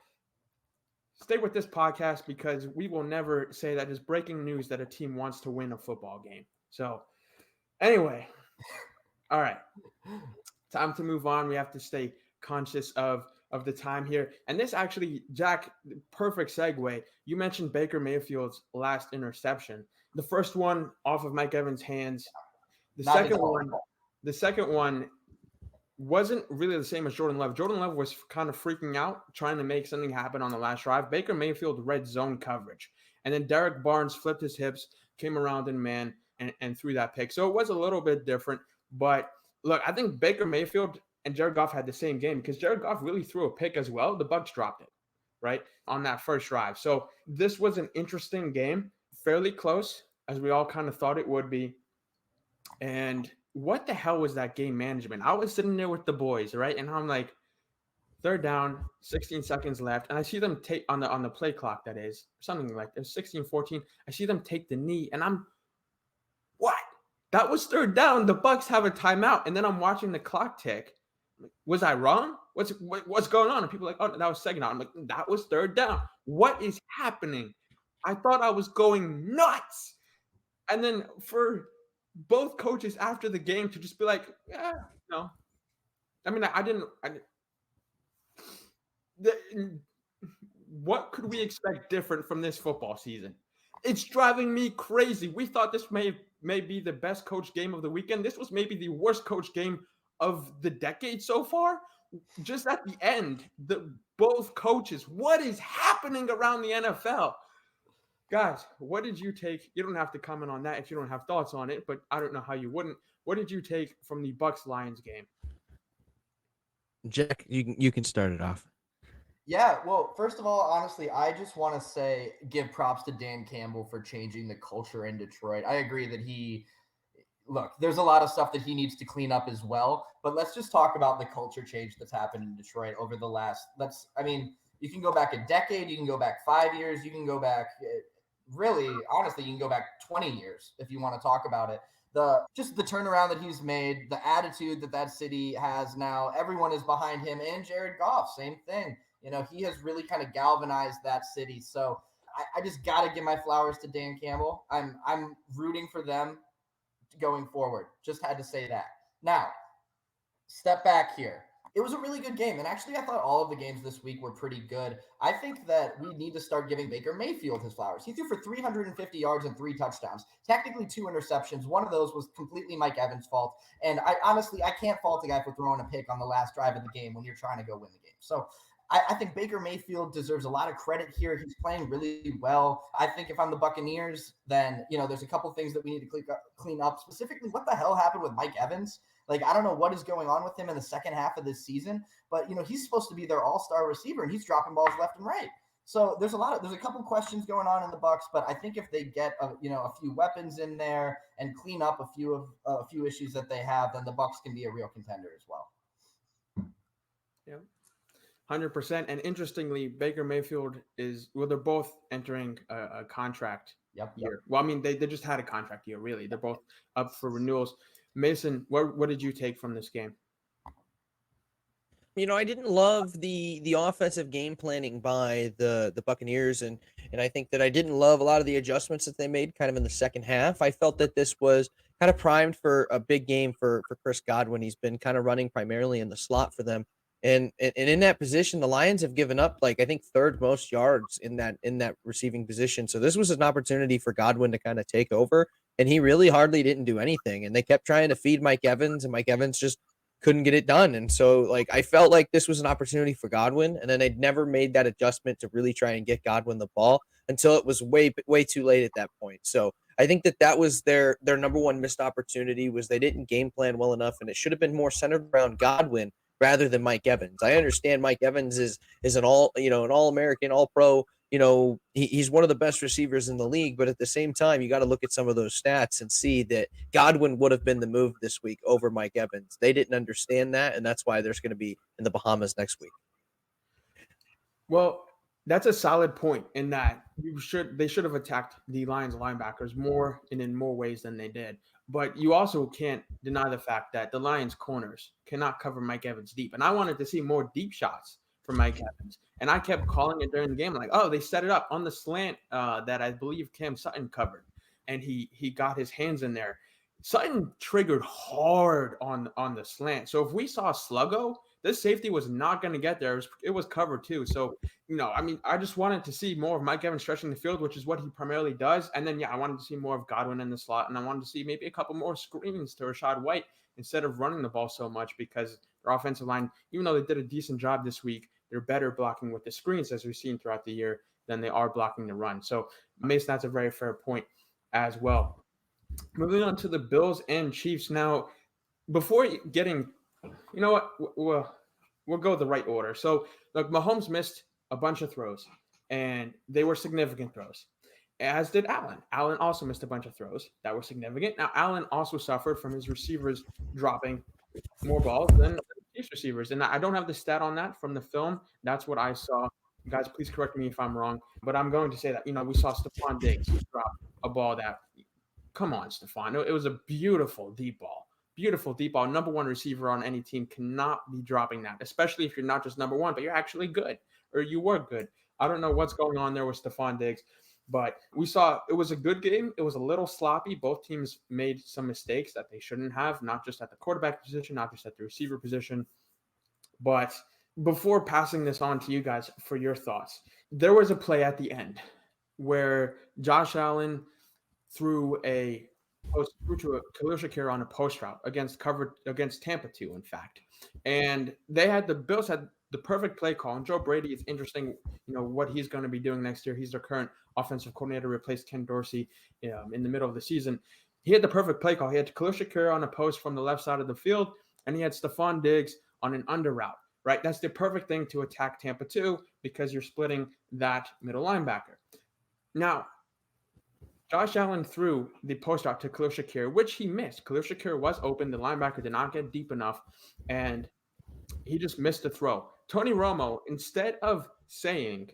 stay with this podcast because we will never say that is breaking news that a team wants to win a football game. So anyway, all right. Time to move on. We have to stay conscious of the time here. And this actually, Jack, perfect segue. You mentioned Baker Mayfield's last interception. The first one off of Mike Evans' hands. The second one wasn't really the same as Jordan Love. Jordan Love was kind of freaking out, trying to make something happen on the last drive. Baker Mayfield red zone coverage. And then Derek Barnes flipped his hips, came around in man, and threw that pick. So it was a little bit different. But look, I think Baker Mayfield and Jared Goff had the same game because Jared Goff really threw a pick as well. The Bucs dropped it, right, on that first drive. So this was an interesting game, fairly close, as we all kind of thought it would be. And what the hell was that game management? I was sitting there with the boys, right? And I'm like, third down, 16 seconds left. And I see them take on the play clock, that is, something like this, 16-14. I see them take the knee, and I'm, what? That was third down. The Bucs have a timeout. And then I'm watching the clock tick. Was I wrong? What's going on? And people are like, oh, that was second down. I'm like, that was third down. What is happening? I thought I was going nuts. And then for both coaches after the game to just be like, yeah, no. I mean, I didn't what could we expect different from this football season? It's driving me crazy. We thought this may be the best coach game of the weekend. This was maybe the worst coach game of the decade so far. Just at the end, both coaches, what is happening around the NFL? Guys, what did you take? You don't have to comment on that if you don't have thoughts on it, but I don't know how you wouldn't. What did you take from the Bucs-Lions game? Jack, you can start it off. Yeah, well, first of all, honestly, I just want to give props to Dan Campbell for changing the culture in Detroit. I agree that there's a lot of stuff that he needs to clean up as well, but let's just talk about the culture change that's happened in Detroit over the last, you can go back a decade, you can go back 5 years, you can go back, really, honestly, you can go back 20 years if you want to talk about it. Just the turnaround that he's made, the attitude that city has now, everyone is behind him, and Jared Goff, same thing. You know, he has really kind of galvanized that city. So I just got to give my flowers to Dan Campbell. I'm rooting for them going forward. Just had to say that. Now, step back here. It was a really good game. And actually, I thought all of the games this week were pretty good. I think that we need to start giving Baker Mayfield his flowers. He threw for 350 yards and 3 touchdowns, technically 2 interceptions. One of those was completely Mike Evans' fault. And I can't fault a guy for throwing a pick on the last drive of the game when you're trying to go win the game. So I think Baker Mayfield deserves a lot of credit here. He's playing really well. I think if I'm the Buccaneers, then, there's a couple things that we need to clean up. Specifically, what the hell happened with Mike Evans? Like, I don't know what is going on with him in the second half of this season, but, he's supposed to be their all-star receiver, and he's dropping balls left and right. So there's a couple questions going on in the Bucs, but I think if they get a few weapons in there and clean up a few issues that they have, then the Bucs can be a real contender as well. Yeah. 100%. And interestingly, Baker Mayfield they're both entering a contract year. Well, I mean, they just had a contract year, really. They're both up for renewals. Mason, what did you take from this game? I didn't love the offensive game planning by the Buccaneers, and I think that I didn't love a lot of the adjustments that they made kind of in the second half. I felt that this was, kind of primed for a big game for Chris Godwin. He's been kind of running primarily in the slot for them. And in that position, the Lions have given up like I think third most yards in that receiving position. So this was an opportunity for Godwin to kind of take over, and he really hardly didn't do anything. And they kept trying to feed Mike Evans, and Mike Evans just couldn't get it done. And so like I felt like this was an opportunity for Godwin, and then they'd never made that adjustment to really try and get Godwin the ball until it was way too late at that point. So I think that was their number one missed opportunity was they didn't game plan well enough, and it should have been more centered around Godwin rather than Mike Evans. I understand Mike Evans is an all American, all pro. He's one of the best receivers in the league, but at the same time, you got to look at some of those stats and see that Godwin would have been the move this week over Mike Evans. They didn't understand that, and that's why there's going to be in the Bahamas next week. Well, that's a solid point in that they should have attacked the Lions linebackers more and in more ways than they did. But you also can't deny the fact that the Lions corners cannot cover Mike Evans deep. And I wanted to see more deep shots from Mike Evans. And I kept calling it during the game, like, oh, they set it up on the slant that I believe Cam Sutton covered. And he got his hands in there. Sutton triggered hard on the slant. So if we saw Sluggo, this safety was not going to get there. It was covered too. So, I just wanted to see more of Mike Evans stretching the field, which is what he primarily does. And then, I wanted to see more of Godwin in the slot. And I wanted to see maybe a couple more screens to Rachaad White instead of running the ball so much because their offensive line, even though they did a decent job this week, they're better blocking with the screens as we've seen throughout the year than they are blocking the run. So, Mason, that's a very fair point as well. Moving on to the Bills and Chiefs. Now, before getting, you know what, we'll go the right order. So, look, Mahomes missed a bunch of throws, and they were significant throws, as did Allen. Allen also missed a bunch of throws that were significant. Now, Allen also suffered from his receivers dropping more balls than Chiefs receivers, and I don't have the stat on that from the film. That's what I saw. Guys, please correct me if I'm wrong, but I'm going to say that, we saw Stephon Diggs drop a ball that – come on, Stephon. It was a beautiful deep ball. Beautiful deep ball. Number one receiver on any team cannot be dropping that, especially if you're not just number one, but you're actually good or you were good. I don't know what's going on there with Stephon Diggs, but we saw it was a good game. It was a little sloppy. Both teams made some mistakes that they shouldn't have, not just at the quarterback position, not just at the receiver position. But before passing this on to you guys for your thoughts, there was a play at the end where Josh Allen threw to Khalil Shakir on a post route against Tampa 2, in fact. And the Bills had the perfect play call. And Joe Brady, it's interesting, what he's going to be doing next year. He's their current offensive coordinator, replaced Ken Dorsey in the middle of the season. He had the perfect play call. He had Khalil Shakir on a post from the left side of the field, and he had Stephon Diggs on an under route, right? That's the perfect thing to attack Tampa 2 because you're splitting that middle linebacker. Now, Josh Allen threw the post route to Khalil Shakir, which he missed. Khalil Shakir was open. The linebacker did not get deep enough, and he just missed the throw. Tony Romo, instead of saying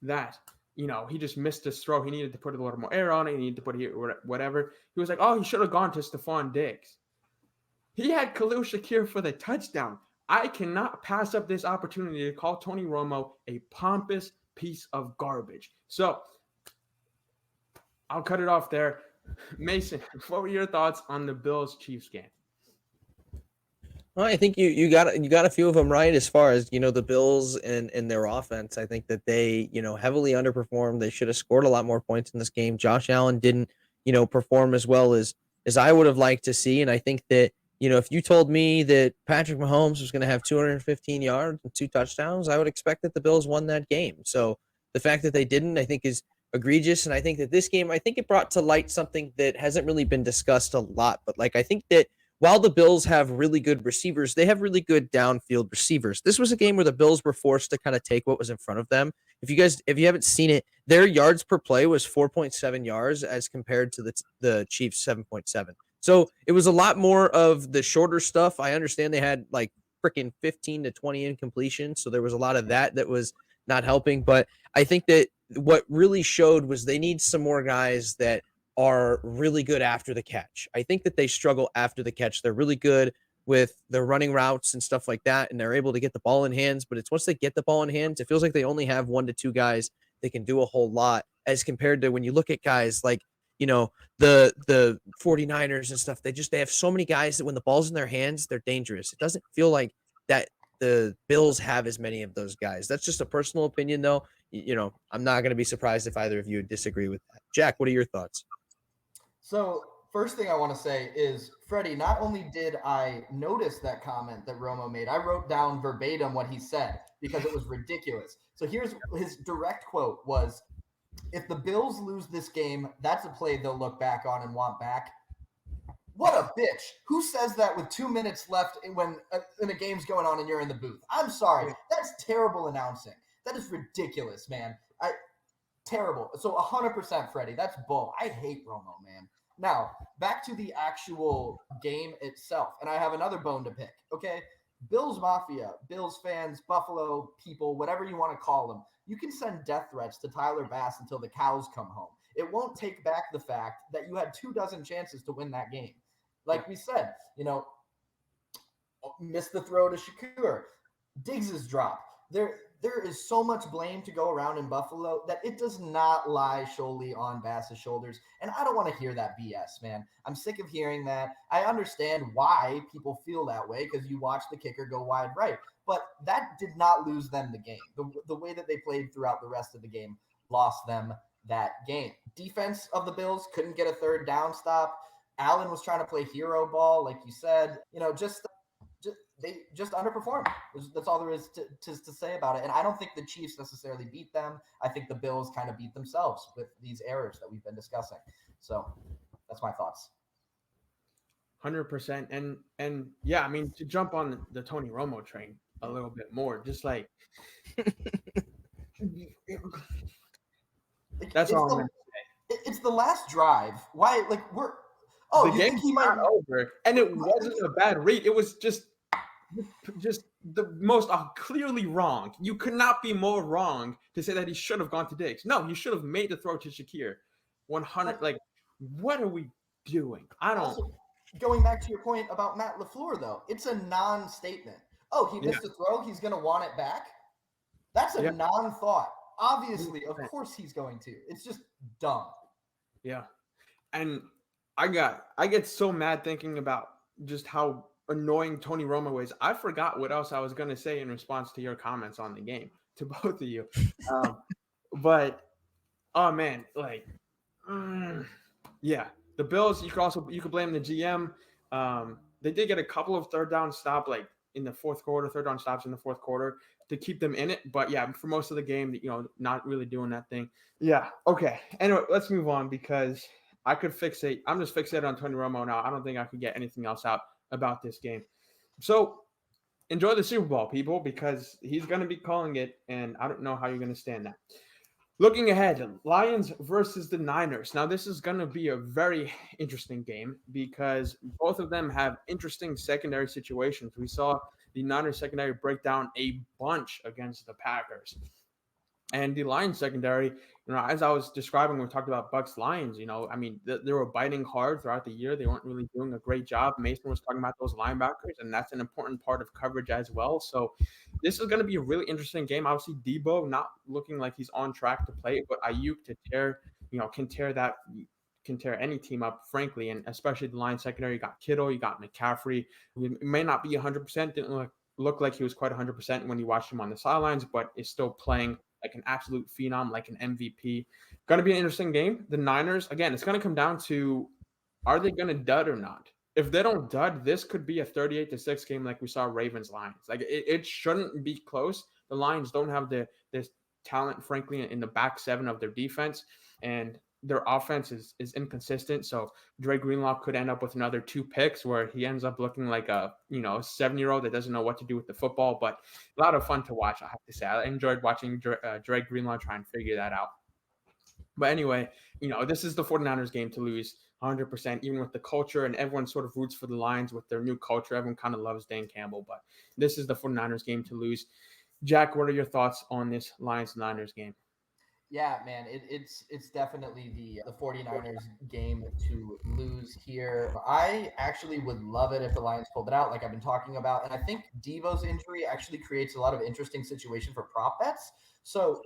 that, he just missed his throw, he needed to put a little more air on it, he needed to put here whatever, he was like, oh, he should have gone to Stephon Diggs. He had Khalil Shakir for the touchdown. I cannot pass up this opportunity to call Tony Romo a pompous piece of garbage. So, I'll cut it off there. Mason, what were your thoughts on the Bills-Chiefs game? Well, I think you got a few of them right as far as, the Bills and their offense. I think that they, heavily underperformed. They should have scored a lot more points in this game. Josh Allen didn't, perform as well as I would have liked to see. And I think that, if you told me that Patrick Mahomes was going to have 215 yards and 2 touchdowns, I would expect that the Bills won that game. So the fact that they didn't, I think, is egregious. And I think that this game, I think it brought to light something that hasn't really been discussed a lot. But I think that while the Bills have really good receivers, they have really good downfield receivers. This was a game where the Bills were forced to kind of take what was in front of them. If you haven't seen it, their yards per play was 4.7 yards as compared to the Chiefs 7.7. So it was a lot more of the shorter stuff. I understand they had freaking 15 to 20 incompletions. So there was a lot of that was not helping. But I think that what really showed was they need some more guys that are really good after the catch. I think that they struggle after the catch. They're really good with their running routes and stuff like that, and they're able to get the ball in hands. But it's once they get the ball in hands, it feels like they only have 1 to 2 guys that can do a whole lot as compared to when you look at guys like, the 49ers and stuff, they have so many guys that when the ball's in their hands, they're dangerous. It doesn't feel like that the Bills have as many of those guys. That's just a personal opinion, though. I'm not going to be surprised if either of you disagree with that. Jack, what are your thoughts? So first thing I want to say is, Freddie, not only did I notice that comment that Romo made, I wrote down verbatim what he said because it was ridiculous. So here's his direct quote was, if the Bills lose this game, that's a play they'll look back on and want back. What a bitch. Who says that with 2 minutes left when a game's going on and you're in the booth? I'm sorry. That's terrible announcing. That is ridiculous, man. Terrible. So 100% Freddie. That's bull. I hate Romo, man. Now, back to the actual game itself. And I have another bone to pick, okay? Bills Mafia, Bills fans, Buffalo people, whatever you want to call them, you can send death threats to Tyler Bass until the cows come home. It won't take back the fact that you had 24 chances to win that game. Like we said, missed the throw to Shakur. Diggs's drop. There is so much blame to go around in Buffalo that it does not lie solely on Bass's shoulders. And I don't want to hear that BS, man. I'm sick of hearing that. I understand why people feel that way because you watch the kicker go wide right. But that did not lose them the game. The way that they played throughout the rest of the game lost them that game. Defense of the Bills couldn't get a third down stop. Allen was trying to play hero ball, like you said. They just underperformed. That's all there is to say about it. And I don't think the Chiefs necessarily beat them. I think the Bills kind of beat themselves with these errors that we've been discussing. So that's my thoughts. 100%. And yeah, I mean, to jump on the Tony Romo train a little bit more, just like that's all I'm going to say. It's the last drive. Why? Like the game's not over, and it wasn't a bad read. It was just the most clearly wrong. You could not be more wrong to say that he should have gone to Diggs. No, he should have made the throw to Shakir. 100. Like, what are we doing? I don't. Also, going back to your point about Matt LaFleur, though, it's a non-statement. Oh, he missed the throw. He's going to want it back. That's a non-thought. Obviously, of course he's going to. It's just dumb. Yeah, and I get so mad thinking about just how annoying Tony Romo is. I forgot what else I was going to say in response to your comments on the game, to both of you. But oh man, like the Bills, you could blame the GM. They did get a couple of third down stops like in the fourth quarter, third down stops in the fourth quarter to keep them in it. But yeah, for most of the game, not really doing that thing. Yeah. Okay. Anyway, let's move on because I could fixate. I'm just fixated on Tony Romo now. I don't think I could get anything else out about this game. So enjoy the Super Bowl, people, because he's going to be calling it, and I don't know how you're going to stand that. Looking ahead, Lions versus the Niners. Now, this is going to be a very interesting game because both of them have interesting secondary situations. We saw the Niners secondary break down a bunch against the Packers. And the Lions secondary, as I was describing when we talked about Bucs Lions, I mean, they were biting hard throughout the year. They weren't really doing a great job. Mason was talking about those linebackers, and that's an important part of coverage as well. So this is going to be a really interesting game. Obviously, Debo not looking like he's on track to play, but Ayuk can tear any team up, frankly, and especially the Lions secondary. You got Kittle, you got McCaffrey. He may not be 100%, didn't look like he was quite 100% when you watched him on the sidelines, but is still playing like an absolute phenom, like an MVP. Going to be an interesting game. The Niners, again, it's going to come down to, are they going to dud or not? If they don't dud, this could be a 38-6 game like we saw Ravens-Lions. Like it shouldn't be close. The Lions don't have this talent, frankly, in the back seven of their defense, and their offense is inconsistent. So Dre Greenlaw could end up with another 2 picks where he ends up looking like a 7-year-old that doesn't know what to do with the football. But a lot of fun to watch, I have to say. I enjoyed watching Dre Greenlaw try and figure that out. But anyway, this is the 49ers game to lose 100%, even with the culture, and everyone sort of roots for the Lions with their new culture. Everyone kind of loves Dan Campbell, but this is the 49ers game to lose. Jack, what are your thoughts on this Lions-Niners game? Yeah, man, it's definitely the 49ers game to lose here. I actually would love it if the Lions pulled it out like I've been talking about. And I think Devo's injury actually creates a lot of interesting situation for prop bets. So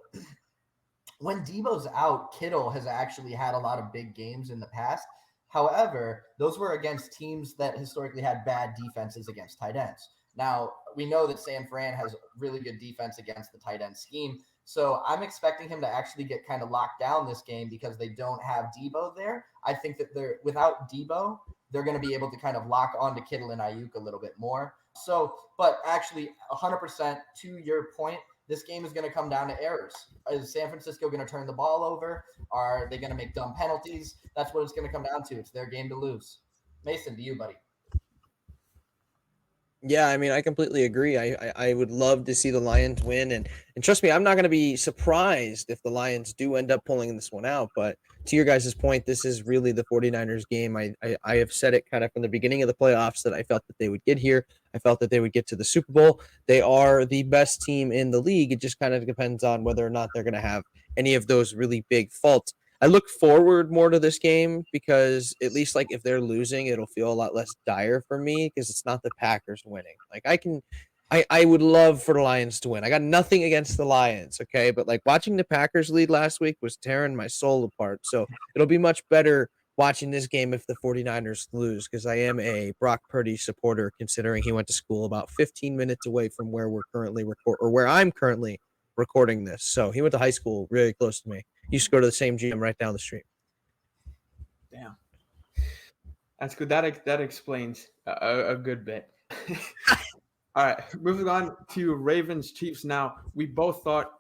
when Debo's out, Kittle has actually had a lot of big games in the past. However, those were against teams that historically had bad defenses against tight ends. Now, we know that San Fran has really good defense against the tight end scheme. So I'm expecting him to actually get kind of locked down this game because they don't have Debo there. I think that they're without Debo, they're going to be able to kind of lock onto Kittle and Ayuk a little bit more. So, but actually, 100% to your point, this game is going to come down to errors. Is San Francisco going to turn the ball over? Are they going to make dumb penalties? That's what it's going to come down to. It's their game to lose. Mason, to you, buddy. Yeah, I mean, I completely agree. I would love to see the Lions win, and trust me, I'm not going to be surprised if the Lions do end up pulling this one out. But to your guys' point, this is really the 49ers game. I have said it kind of from the beginning of the playoffs that I felt that they would get here. I felt that they would get to the Super Bowl. They are the best team in the league. It just kind of depends on whether or not they're going to have any of those really big faults. I look forward more to this game because at least like if they're losing, it'll feel a lot less dire for me because it's not the Packers winning. Like I would love for the Lions to win. I got nothing against the Lions, okay? But like watching the Packers lead last week was tearing my soul apart. So it'll be much better watching this game if the 49ers lose because I am a Brock Purdy supporter considering he went to school about 15 minutes away from where we're currently where I'm currently recording this. So he went to high school really close to me. He used to go to the same gym right down the street. Damn, that's good. That explains a good bit. All right, moving on to Ravens Chiefs. Now, we all thought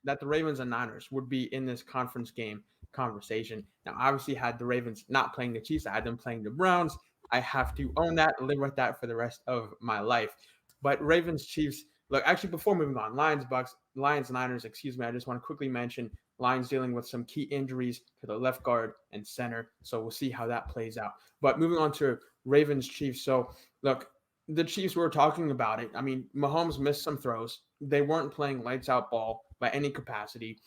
that the Ravens and Niners would be in this conference game conversation. Now, obviously, had the Ravens not playing the Chiefs, I had them playing the Browns. I have to own that, live with that for the rest of my life. But Ravens Chiefs. Look, actually, before moving on, Lions Niners. Excuse me. I just want to quickly mention Lions dealing with some key injuries to the left guard and center. So we'll see how that plays out. But moving on to Ravens Chiefs. So look, the Chiefs were talking about it. I mean, Mahomes missed some throws. They weren't playing lights out ball by any capacity.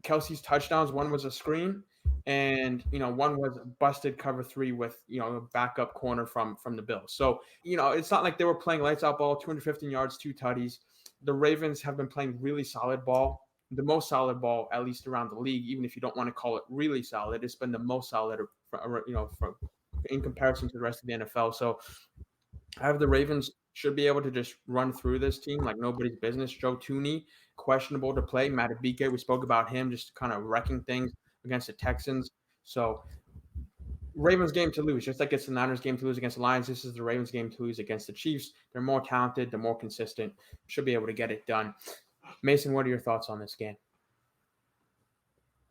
Kelsey's touchdowns, one was a screen, and one was busted cover 3 with a backup corner from the Bills. So it's not like they were playing lights out ball, 215 yards, 2 tutties. The Ravens have been playing really solid ball, the most solid ball at least around the league. Even if you don't want to call it really solid, it's been the most solid, from in comparison to the rest of the NFL. So I have the Ravens should be able to just run through this team like nobody's business. Joe Tooney, questionable to play. Matt Abike, we spoke about him just kind of wrecking things against the Texans. So Ravens game to lose, just like it's the Niners game to lose against the Lions. This is the Ravens game to lose against the Chiefs. They're more talented. They're more consistent. Should be able to get it done. Mason, what are your thoughts on this game?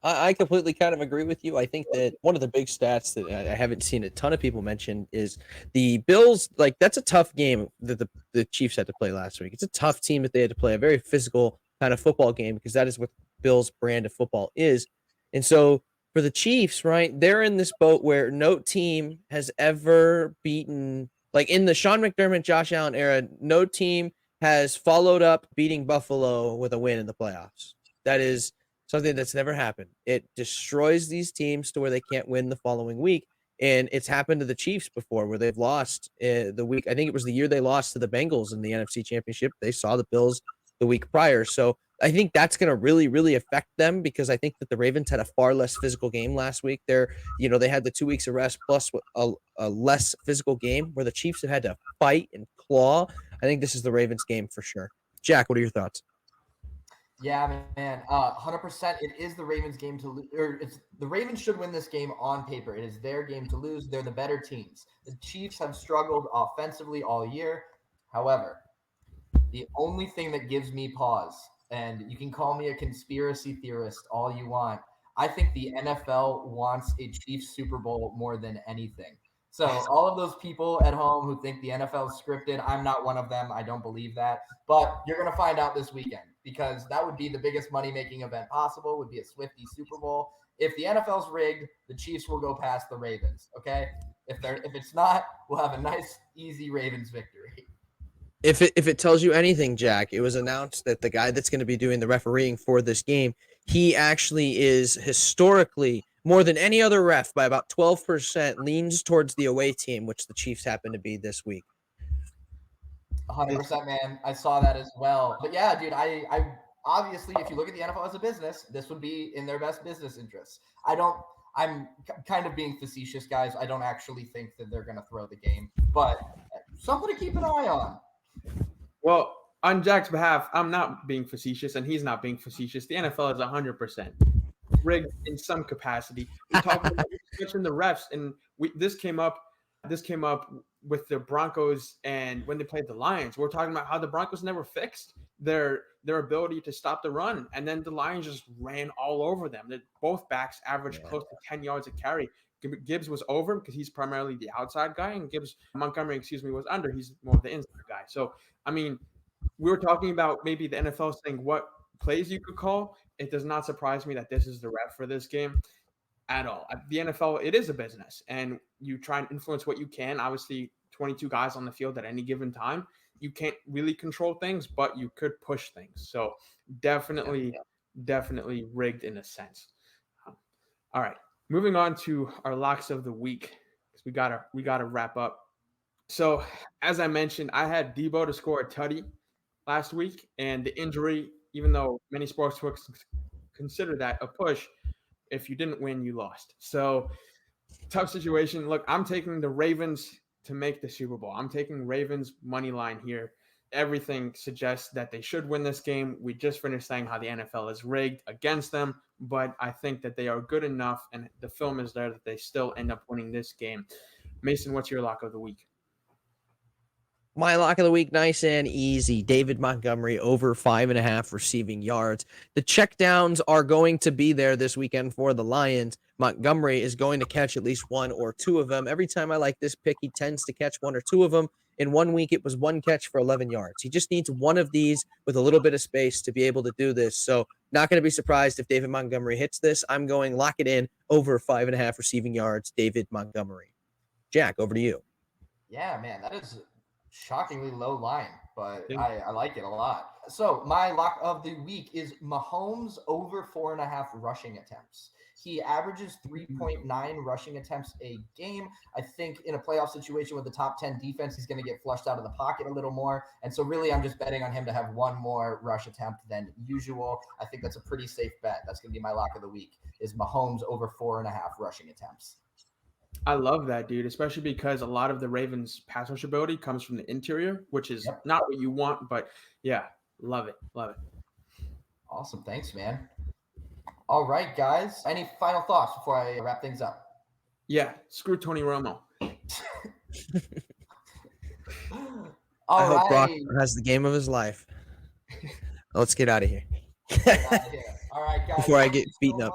I completely kind of agree with you. I think that one of the big stats that I haven't seen a ton of people mention is the Bills. Like that's a tough game that the Chiefs had to play last week. It's a tough team that they had to play, a very physical kind of football game because that is what Bills' brand of football is. And so for the Chiefs, right, they're in this boat where no team has ever beaten, like in the Sean McDermott, Josh Allen era, no team has followed up beating Buffalo with a win in the playoffs. That is something that's never happened. It destroys these teams to where they can't win the following week. And it's happened to the Chiefs before where they've lost the week. I think it was the year they lost to the Bengals in the NFC Championship. They saw the Bills the week prior. So I think that's going to really, really affect them because I think that the Ravens had a far less physical game last week. They had the 2 weeks of rest plus a less physical game where the Chiefs have had to fight and claw. I think this is the Ravens game for sure. Jack, what are your thoughts? Yeah, man, 100%. It is the Ravens' game to lose, or it's the Ravens should win this game on paper. It is their game to lose. They're the better teams. The Chiefs have struggled offensively all year. However, the only thing that gives me pause, and you can call me a conspiracy theorist all you want, I think the NFL wants a Chiefs Super Bowl more than anything. So all of those people at home who think the NFL is scripted, I'm not one of them. I don't believe that. But you're going to find out this weekend because that would be the biggest money-making event possible, would be a Swifty Super Bowl. If the NFL's rigged, the Chiefs will go past the Ravens, okay? If it's not, we'll have a nice, easy Ravens victory. If it tells you anything, Jack, it was announced that the guy that's going to be doing the refereeing for this game, he actually is historically more than any other ref by about 12% leans towards the away team, which the Chiefs happen to be this week. 100%, man. I saw that as well. But yeah, dude, obviously, if you look at the NFL as a business, this would be in their best business interests. I'm kind of being facetious, guys. I don't actually think that they're going to throw the game, but something to keep an eye on. Well, on Jack's behalf, I'm not being facetious, and he's not being facetious. The NFL is 100% rigged in some capacity. We talked about switching the refs, and this came up with the Broncos and when they played the Lions. We're talking about how the Broncos never fixed their ability to stop the run, and then the Lions just ran all over them. Both backs averaged close to 10 yards a carry. Gibbs was over because he's primarily the outside guy, and Montgomery was under. He's more of the inside guy. So, I mean, we were talking about maybe the NFL saying what plays you could call. It does not surprise me that this is the ref for this game at all. The NFL, it is a business, and you try and influence what you can. Obviously, 22 guys on the field at any given time. You can't really control things, but you could push things. So definitely rigged in a sense. All right, moving on to our locks of the week. We gotta wrap up. So as I mentioned, I had Debo to score a tutty last week, and the injury, even though many sportsbooks consider that a push, if you didn't win, you lost. So tough situation. Look, I'm taking the Ravens to make the Super Bowl. I'm taking Ravens money line here. Everything suggests that they should win this game. We just finished saying how the NFL is rigged against them, but I think that they are good enough, and the film is there that they still end up winning this game. Mason, what's your lock of the week? My lock of the week, nice and easy. David Montgomery over 5.5 receiving yards. The checkdowns are going to be there this weekend for the Lions. Montgomery is going to catch at least one or two of them. Every time I like this pick, he tends to catch one or two of them. In 1 week, it was one catch for 11 yards. He just needs one of these with a little bit of space to be able to do this. So not going to be surprised if David Montgomery hits this. I'm going lock it in over 5.5 receiving yards, David Montgomery. Jack, over to you. Yeah, man, that is shockingly low line, but Yeah. I like it a lot. So my lock of the week is Mahomes over 4.5 rushing attempts. He averages 3.9 rushing attempts a game. I think in a playoff situation with the top 10 defense, he's going to get flushed out of the pocket a little more. And so really, I'm just betting on him to have one more rush attempt than usual. I think that's a pretty safe bet. That's going to be my lock of the week is Mahomes over 4.5 rushing attempts. I love that, dude, especially because a lot of the Ravens' pass rush ability comes from the interior, which is not what you want, but yeah, love it. Awesome. Thanks, man. All right, guys. Any final thoughts before I wrap things up? Yeah, screw Tony Romo. I hope Brock has the game of his life. Let's get out of here. All right, guys. Before I get beaten up.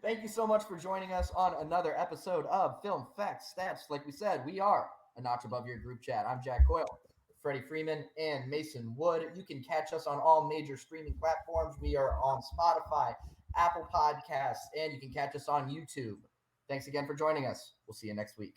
Thank you so much for joining us on another episode of Film Facts Stats. Like we said, we are a notch above your group chat. I'm Jack Coyle, Freddie Freeman, and Mason Wood. You can catch us on all major streaming platforms. We are on Spotify, Apple Podcasts, and you can catch us on YouTube. Thanks again for joining us. We'll see you next week.